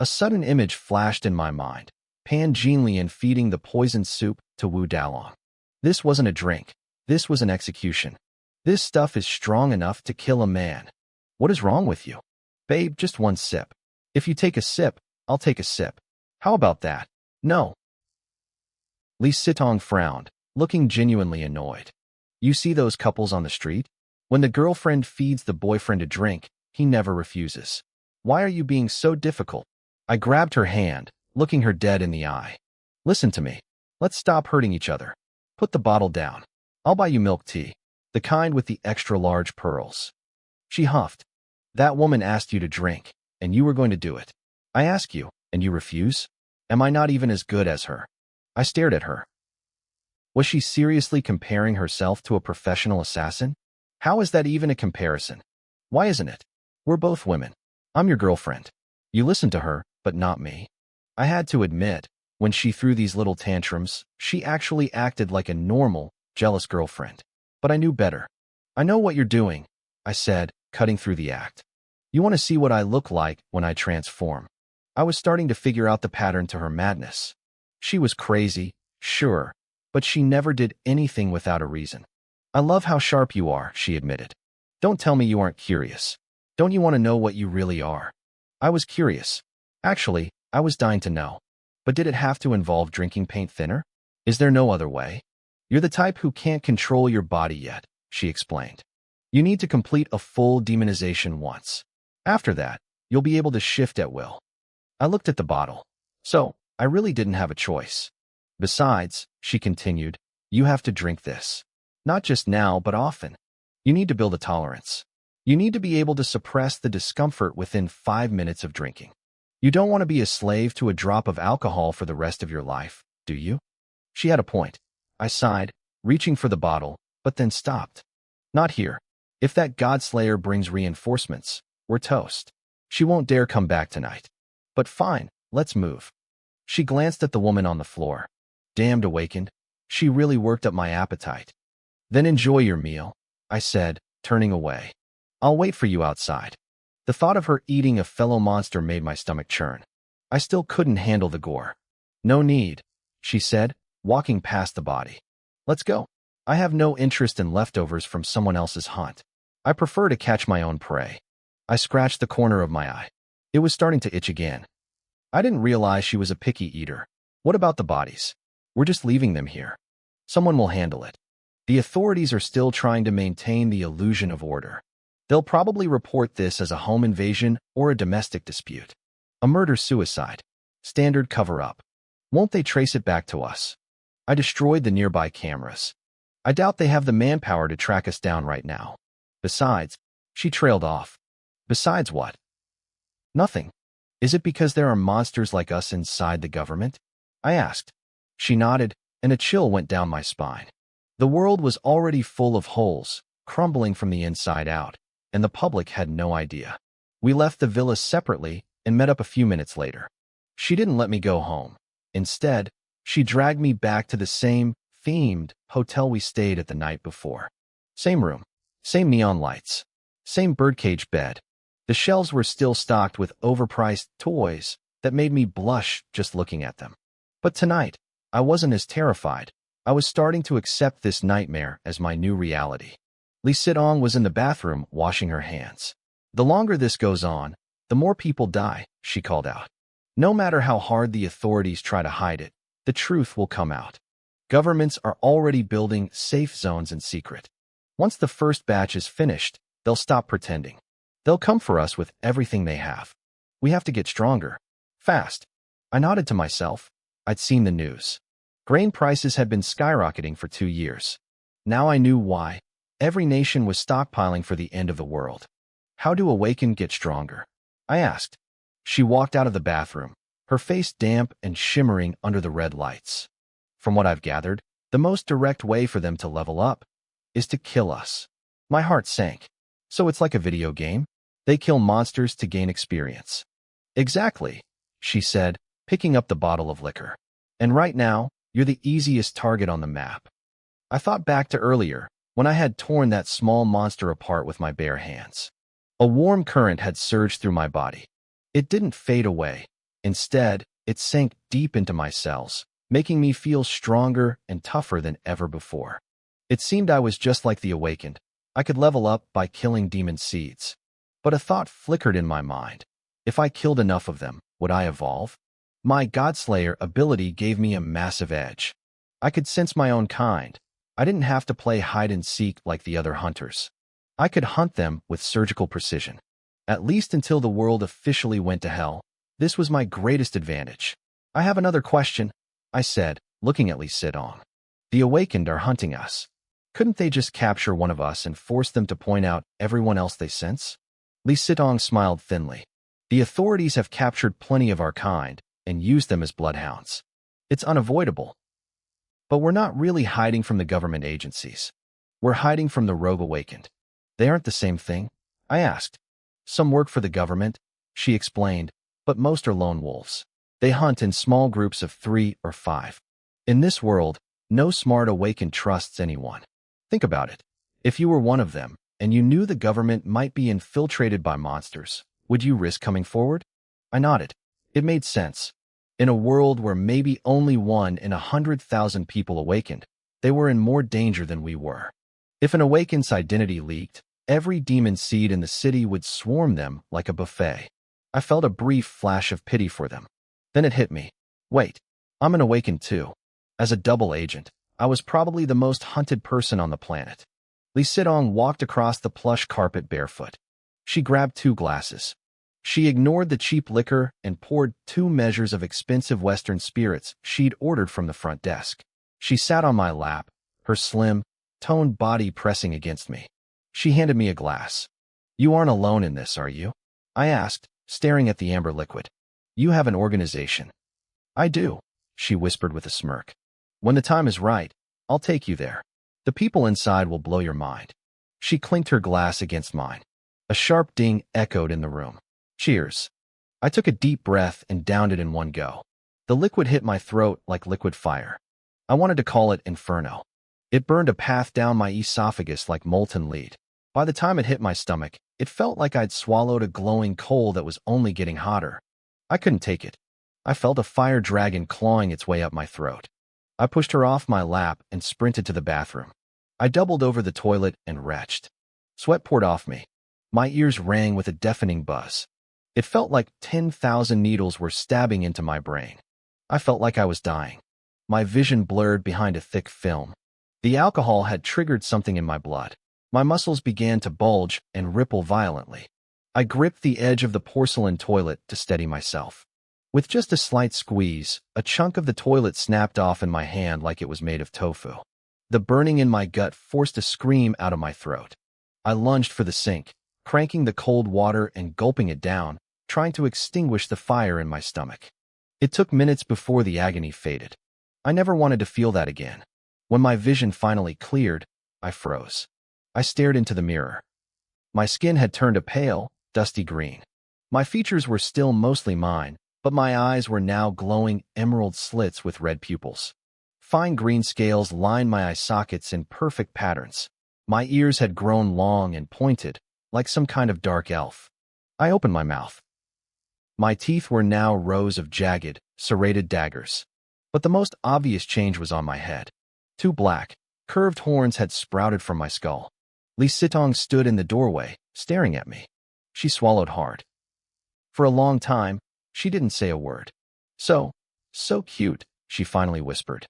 S1: A sudden image flashed in my mind, Pan Jinlian feeding the poisoned soup to Wu Dalong. This wasn't a drink. This was an execution. This stuff is strong enough to kill a man. What is wrong with you? "Babe, just one sip. If you take a sip, I'll take a sip. How about that?" "No." Li Sitong frowned, looking genuinely annoyed. "You see those couples on the street? When the girlfriend feeds the boyfriend a drink, he never refuses. Why are you being so difficult?" I grabbed her hand, looking her dead in the eye. "Listen to me. Let's stop hurting each other. Put the bottle down. I'll buy you milk tea, the kind with the extra-large pearls." She huffed. "That woman asked you to drink, and you were going to do it. I ask you, and you refuse? Am I not even as good as her?" I stared at her. Was she seriously comparing herself to a professional assassin? How is that even a comparison? Why isn't it? We're both women. I'm your girlfriend. You listen to her, but not me. I had to admit, when she threw these little tantrums, she actually acted like a normal, jealous girlfriend. But I knew better. "I know what you're doing," I said, cutting through the act. "You want to see what I look like when I transform." I was starting to figure out the pattern to her madness. She was crazy, sure, but she never did anything without a reason. "I love how sharp you are," she admitted. "Don't tell me you aren't curious. Don't you want to know what you really are?" I was curious. Actually, I was dying to know. But did it have to involve drinking paint thinner? Is there no other way? "You're the type who can't control your body yet," she explained. "You need to complete a full demonization once. After that, you'll be able to shift at will." I looked at the bottle. So, I really didn't have a choice. "Besides," she continued, "you have to drink this. Not just now, but often. You need to build a tolerance. You need to be able to suppress the discomfort within 5 minutes of drinking. You don't want to be a slave to a drop of alcohol for the rest of your life, do you?" She had a point. I sighed, reaching for the bottle, but then stopped. "Not here. If that Godslayer brings reinforcements, we're toast. She won't dare come back tonight. But fine, let's move." She glanced at the woman on the floor. Damned awakened. She really worked up my appetite. "Then enjoy your meal," I said, turning away. "I'll wait for you outside." The thought of her eating a fellow monster made my stomach churn. I still couldn't handle the gore. "No need," she said, walking past the body. "Let's go. I have no interest in leftovers from someone else's hunt. I prefer to catch my own prey." I scratched the corner of my eye. It was starting to itch again. I didn't realize she was a picky eater. "What about the bodies? We're just leaving them here. Someone will handle it. The authorities are still trying to maintain the illusion of order. They'll probably report this as a home invasion or a domestic dispute. A murder-suicide. Standard cover-up. Won't they trace it back to us?" I destroyed the nearby cameras. I doubt they have the manpower to track us down right now. Besides, she trailed off. "Besides what?" "Nothing. Is it because there are monsters like us inside the government?" I asked. She nodded, and a chill went down my spine. The world was already full of holes, crumbling from the inside out, and the public had no idea. We left the villa separately and met up a few minutes later. She didn't let me go home. Instead, she dragged me back to the same themed hotel we stayed at the night before. Same room, same neon lights. Same birdcage bed. The shelves were still stocked with overpriced toys that made me blush just looking at them. But tonight, I wasn't as terrified. I was starting to accept this nightmare as my new reality. Lee Sit-ong was in the bathroom washing her hands. The longer this goes on, the more people die, she called out. No matter how hard the authorities try to hide it, the truth will come out. Governments are already building safe zones in secret. Once the first batch is finished, they'll stop pretending. They'll come for us with everything they have. We have to get stronger. Fast. I nodded to myself. I'd seen the news. Grain prices had been skyrocketing for 2 years. Now I knew why. Every nation was stockpiling for the end of the world. How do Awaken get stronger? I asked. She walked out of the bathroom, her face damp and shimmering under the red lights. From what I've gathered, the most direct way for them to level up is to kill us. My heart sank. So it's like a video game? They kill monsters to gain experience. Exactly, she said, picking up the bottle of liquor. And right now, you're the easiest target on the map. I thought back to earlier, when I had torn that small monster apart with my bare hands. A warm current had surged through my body. It didn't fade away. Instead, it sank deep into my cells, making me feel stronger and tougher than ever before. It seemed I was just like the Awakened. I could level up by killing demon seeds. But a thought flickered in my mind. If I killed enough of them, would I evolve? My Godslayer ability gave me a massive edge. I could sense my own kind. I didn't have to play hide-and-seek like the other hunters. I could hunt them with surgical precision. At least until the world officially went to hell, this was my greatest advantage. I have another question, I said, looking at Lee Sit-ong. The Awakened are hunting us. Couldn't they just capture one of us and force them to point out everyone else they sense? Lee Sit-ong smiled thinly. The authorities have captured plenty of our kind and used them as bloodhounds. It's unavoidable. But we're not really hiding from the government agencies. We're hiding from the rogue Awakened. They aren't the same thing? I asked. Some work for the government, she explained, but most are lone wolves. They hunt in small groups of 3 or 5. In this world, no smart Awakened trusts anyone. Think about it. If you were one of them, and you knew the government might be infiltrated by monsters, would you risk coming forward? I nodded. It made sense. In a world where maybe only 1 in 100,000 people awakened, they were in more danger than we were. If an Awakened's identity leaked, every demon seed in the city would swarm them like a buffet. I felt a brief flash of pity for them. Then it hit me. Wait, I'm an Awakened too. As a double agent, I was probably the most hunted person on the planet. Lee Sit-ong walked across the plush carpet barefoot. She grabbed 2 glasses. She ignored the cheap liquor and poured 2 measures of expensive Western spirits she'd ordered from the front desk. She sat on my lap, her slim, toned body pressing against me. She handed me a glass. You aren't alone in this, are you? I asked, staring at the amber liquid. You have an organization. I do, she whispered with a smirk. When the time is right, I'll take you there. The people inside will blow your mind. She clinked her glass against mine. A sharp ding echoed in the room. Cheers. I took a deep breath and downed it in one go. The liquid hit my throat like liquid fire. I wanted to call it Inferno. It burned a path down my esophagus like molten lead. By the time it hit my stomach, it felt like I'd swallowed a glowing coal that was only getting hotter. I couldn't take it. I felt a fire dragon clawing its way up my throat. I pushed her off my lap and sprinted to the bathroom. I doubled over the toilet and retched. Sweat poured off me. My ears rang with a deafening buzz. It felt like 10,000 needles were stabbing into my brain. I felt like I was dying. My vision blurred behind a thick film. The alcohol had triggered something in my blood. My muscles began to bulge and ripple violently. I gripped the edge of the porcelain toilet to steady myself. With just a slight squeeze, a chunk of the toilet snapped off in my hand like it was made of tofu. The burning in my gut forced a scream out of my throat. I lunged for the sink, cranking the cold water and gulping it down, trying to extinguish the fire in my stomach. It took minutes before the agony faded. I never wanted to feel that again. When my vision finally cleared, I froze. I stared into the mirror. My skin had turned a pale, dusty green. My features were still mostly mine, but my eyes were now glowing emerald slits with red pupils. Fine green scales lined my eye sockets in perfect patterns. My ears had grown long and pointed, like some kind of dark elf. I opened my mouth. My teeth were now rows of jagged, serrated daggers. But the most obvious change was on my head. Two black, curved horns had sprouted from my skull. Li Sitong stood in the doorway, staring at me. She swallowed hard. For a long time, she didn't say a word. So cute, she finally whispered.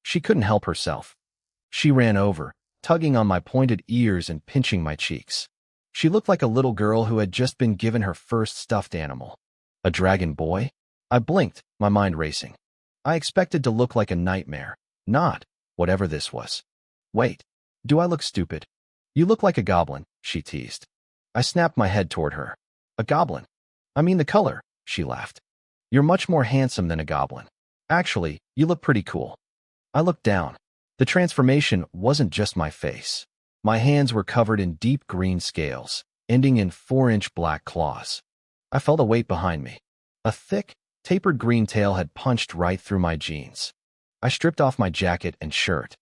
S1: She couldn't help herself. She ran over, tugging on my pointed ears and pinching my cheeks. She looked like a little girl who had just been given her first stuffed animal. A dragon boy? I blinked, my mind racing. I expected to look like a nightmare, not whatever this was. Wait, do I look stupid? You look like a goblin, she teased. I snapped my head toward her. A goblin? I mean the color, she laughed. You're much more handsome than a goblin. Actually, you look pretty cool. I looked down. The transformation wasn't just my face. My hands were covered in deep green scales, ending in 4-inch black claws. I felt a weight behind me. A thick, tapered green tail had punched right through my jeans. I stripped off my jacket and shirt.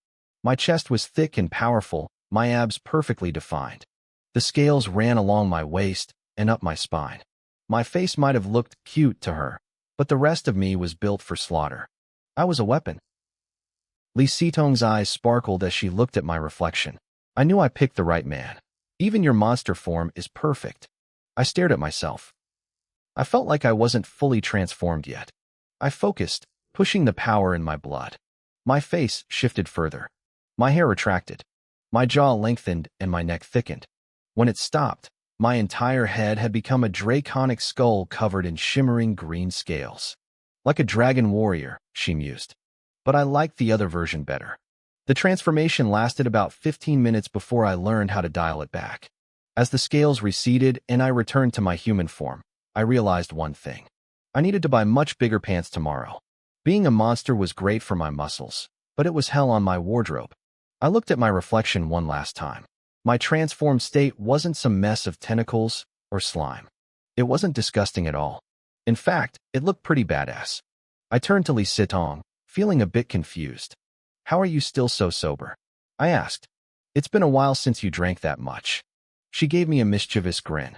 S1: My chest was thick and powerful, my abs perfectly defined. The scales ran along my waist and up my spine. My face might have looked cute to her, but the rest of me was built for slaughter. I was a weapon. Li Sitong's eyes sparkled as she looked at my reflection. I knew I picked the right man. Even your monster form is perfect. I stared at myself. I felt like I wasn't fully transformed yet. I focused, pushing the power in my blood. My face shifted further. My hair retracted. My jaw lengthened and my neck thickened. When it stopped, my entire head had become a draconic skull covered in shimmering green scales. Like a dragon warrior, she mused. But I liked the other version better. The transformation lasted about 15 minutes before I learned how to dial it back. As the scales receded and I returned to my human form, I realized one thing. I needed to buy much bigger pants tomorrow. Being a monster was great for my muscles, but it was hell on my wardrobe. I looked at my reflection one last time. My transformed state wasn't some mess of tentacles or slime. It wasn't disgusting at all. In fact, it looked pretty badass. I turned to Li Sitong, feeling a bit confused. How are you still so sober? I asked. It's been a while since you drank that much. She gave me a mischievous grin.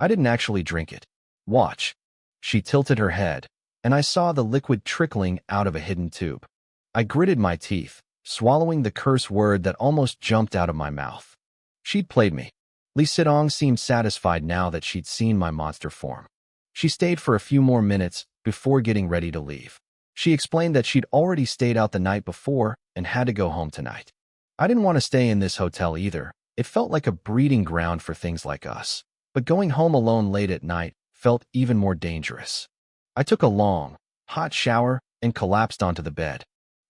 S1: I didn't actually drink it. Watch. She tilted her head, and I saw the liquid trickling out of a hidden tube. I gritted my teeth, swallowing the curse word that almost jumped out of my mouth. She'd played me. Li Sitong seemed satisfied now that she'd seen my monster form. She stayed for a few more minutes before getting ready to leave. She explained that she'd already stayed out the night before and had to go home tonight. I didn't want to stay in this hotel either. It felt like a breeding ground for things like us. But going home alone late at night felt even more dangerous. I took a long, hot shower and collapsed onto the bed.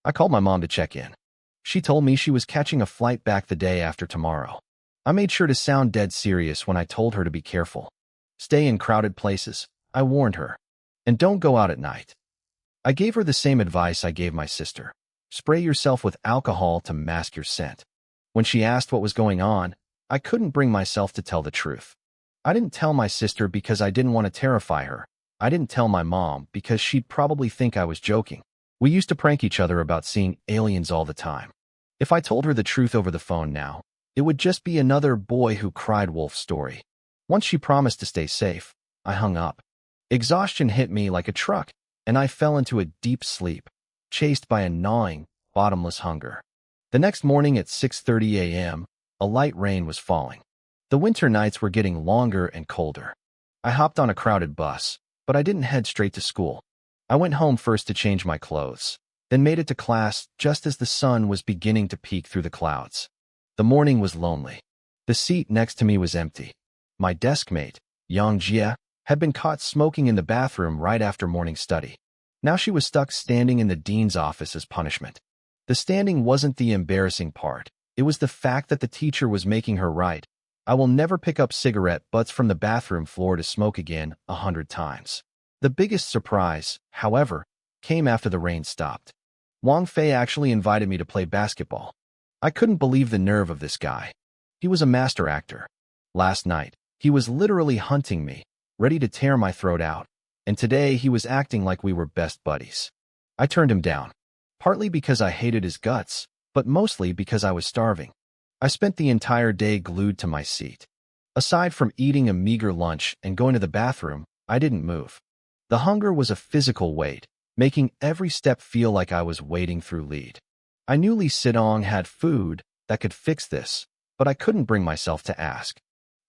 S1: I called my mom to check in. She told me she was catching a flight back the day after tomorrow. I made sure to sound dead serious when I told her to be careful. Stay in crowded places, I warned her. And don't go out at night. I gave her the same advice I gave my sister. Spray yourself with alcohol to mask your scent. When she asked what was going on, I couldn't bring myself to tell the truth. I didn't tell my sister because I didn't want to terrify her. I didn't tell my mom because she'd probably think I was joking. We used to prank each other about seeing aliens all the time. If I told her the truth over the phone now, it would just be another boy who cried wolf story. Once she promised to stay safe, I hung up. Exhaustion hit me like a truck, and I fell into a deep sleep, chased by a gnawing, bottomless hunger. The next morning at 6:30 a.m., a light rain was falling. The winter nights were getting longer and colder. I hopped on a crowded bus, but I didn't head straight to school. I went home first to change my clothes, then made it to class just as the sun was beginning to peek through the clouds. The morning was lonely. The seat next to me was empty. My desk mate, Yang Jia, had been caught smoking in the bathroom right after morning study. Now she was stuck standing in the dean's office as punishment. The standing wasn't the embarrassing part. It was the fact that the teacher was making her write, "I will never pick up cigarette butts from the bathroom floor to smoke again 100 times. The biggest surprise, however, came after the rain stopped. Wang Fei actually invited me to play basketball. I couldn't believe the nerve of this guy. He was a master actor. Last night, he was literally hunting me, ready to tear my throat out, and today he was acting like we were best buddies. I turned him down, partly because I hated his guts, but mostly because I was starving. I spent the entire day glued to my seat. Aside from eating a meager lunch and going to the bathroom, I didn't move. The hunger was a physical weight, making every step feel like I was wading through lead. I knew Lee Sidong had food that could fix this, but I couldn't bring myself to ask.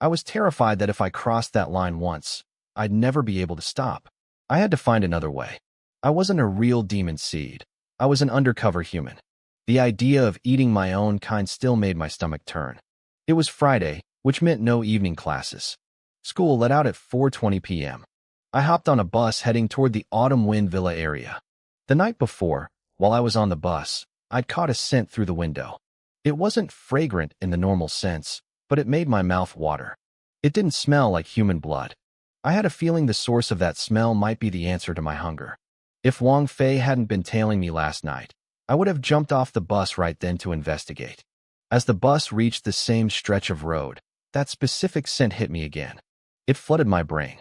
S1: I was terrified that if I crossed that line once, I'd never be able to stop. I had to find another way. I wasn't a real demon seed. I was an undercover human. The idea of eating my own kind still made my stomach turn. It was Friday, which meant no evening classes. School let out at 4:20 p.m. I hopped on a bus heading toward the Autumn Wind Villa area. The night before, while I was on the bus, I'd caught a scent through the window. It wasn't fragrant in the normal sense, but it made my mouth water. It didn't smell like human blood. I had a feeling the source of that smell might be the answer to my hunger. If Wang Fei hadn't been tailing me last night, I would have jumped off the bus right then to investigate. As the bus reached the same stretch of road, that specific scent hit me again. It flooded my brain.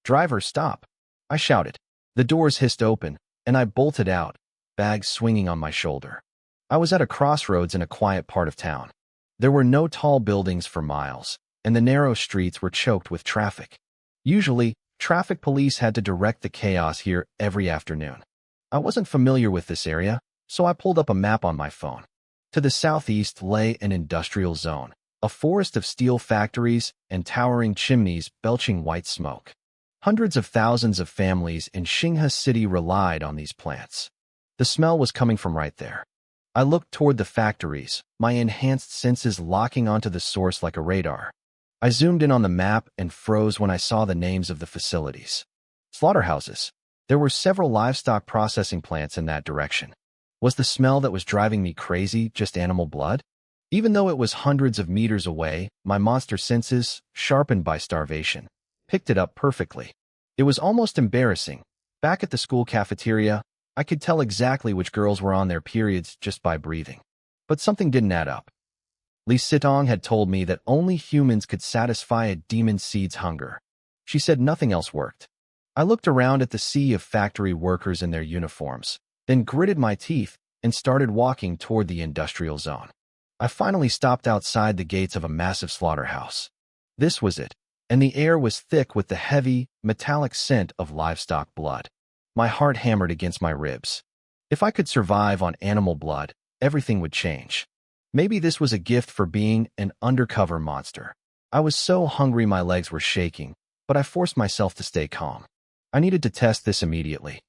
S1: "Driver, stop!" I shouted. The doors hissed open, and I bolted out, bags swinging on my shoulder. I was at a crossroads in a quiet part of town. There were no tall buildings for miles, and the narrow streets were choked with traffic. Usually, traffic police had to direct the chaos here every afternoon. I wasn't familiar with this area, so I pulled up a map on my phone. To the southeast lay an industrial zone, a forest of steel factories and towering chimneys belching white smoke. Hundreds of thousands of families in Xinghe City relied on these plants. The smell was coming from right there. I looked toward the factories, my enhanced senses locking onto the source like a radar. I zoomed in on the map and froze when I saw the names of the facilities. Slaughterhouses. There were several livestock processing plants in that direction. Was the smell that was driving me crazy just animal blood? Even though it was hundreds of meters away, my monster senses, sharpened by starvation, picked it up perfectly. It was almost embarrassing. Back at the school cafeteria, I could tell exactly which girls were on their periods just by breathing. But something didn't add up. Lee Sidong had told me that only humans could satisfy a demon seed's hunger. She said nothing else worked. I looked around at the sea of factory workers in their uniforms, then gritted my teeth and started walking toward the industrial zone. I finally stopped outside the gates of a massive slaughterhouse. This was it, and the air was thick with the heavy, metallic scent of livestock blood. My heart hammered against my ribs. If I could survive on animal blood, everything would change. Maybe this was a gift for being an undercover monster. I was so hungry my legs were shaking, but I forced myself to stay calm. I needed to test this immediately.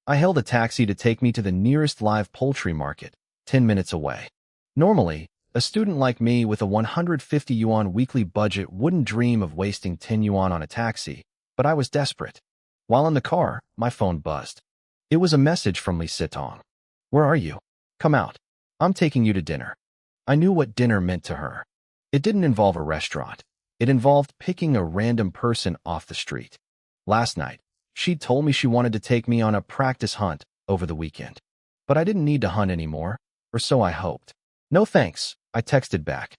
S1: I hailed a taxi to take me to the nearest live poultry market, 10 minutes away. Normally, a student like me with a 150 yuan weekly budget wouldn't dream of wasting 10 yuan on a taxi, but I was desperate. While in the car, my phone buzzed. It was a message from Lee Sidong. "Where are you? Come out. I'm taking you to dinner." I knew what dinner meant to her. It didn't involve a restaurant. It involved picking a random person off the street. Last night, she'd told me she wanted to take me on a practice hunt over the weekend. But I didn't need to hunt anymore, or so I hoped. "No thanks," I texted back.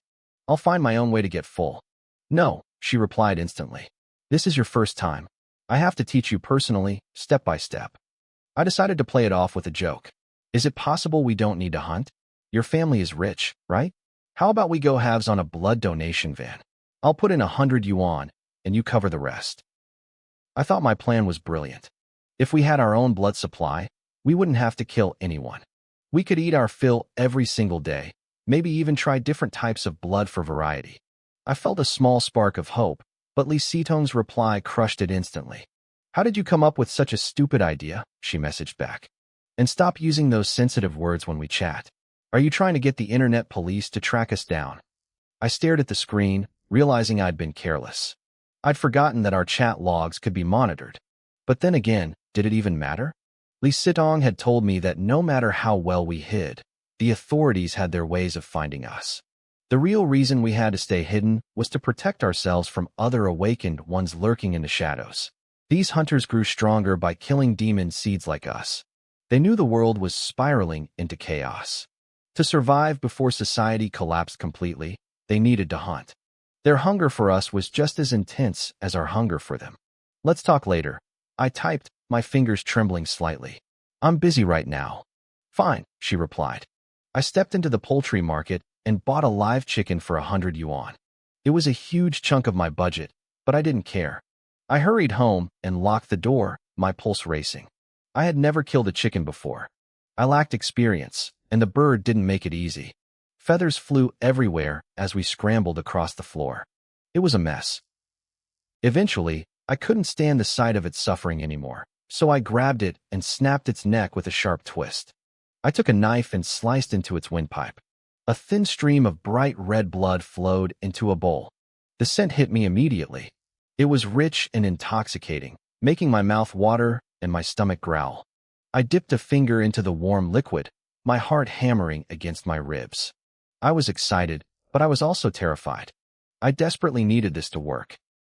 S1: "I'll find my own way to get full." "No," she replied instantly. "This is your first time. I have to teach you personally, step by step." I decided to play it off with a joke. "Is it possible we don't need to hunt? Your family is rich, right? How about we go halves on a blood donation van? I'll put in 100 yuan, and you cover the rest." I thought my plan was brilliant. If we had our own blood supply, we wouldn't have to kill anyone. We could eat our fill every single day, maybe even try different types of blood for variety. I felt a small spark of hope, but Lee Sidong's reply crushed it instantly. "How did you come up with such a stupid idea?" she messaged back. "And stop using those sensitive words when we chat. Are you trying to get the internet police to track us down?" I stared at the screen, realizing I'd been careless. I'd forgotten that our chat logs could be monitored. But then again, did it even matter? Lee Sidong had told me that no matter how well we hid, the authorities had their ways of finding us. The real reason we had to stay hidden was to protect ourselves from other awakened ones lurking in the shadows. These hunters grew stronger by killing demon seeds like us. They knew the world was spiraling into chaos. To survive before society collapsed completely, they needed to hunt. Their hunger for us was just as intense as our hunger for them. "Let's talk later," I typed, my fingers trembling slightly. "I'm busy right now." "Fine," she replied. I stepped into the poultry market and bought a live chicken for 100 yuan. It was a huge chunk of my budget, but I didn't care. I hurried home and locked the door, my pulse racing. I had never killed a chicken before. I lacked experience, and the bird didn't make it easy. Feathers flew everywhere as we scrambled across the floor. It was a mess. Eventually, I couldn't stand the sight of it suffering anymore, so I grabbed it and snapped its neck with a sharp twist. I took a knife and sliced into its windpipe. A thin stream of bright red blood flowed into a bowl. The scent hit me immediately. It was rich and intoxicating, making my mouth water and my stomach growl. I dipped a finger into the warm liquid, my heart hammering against my ribs. I was excited, but I was also terrified. I desperately needed this to work.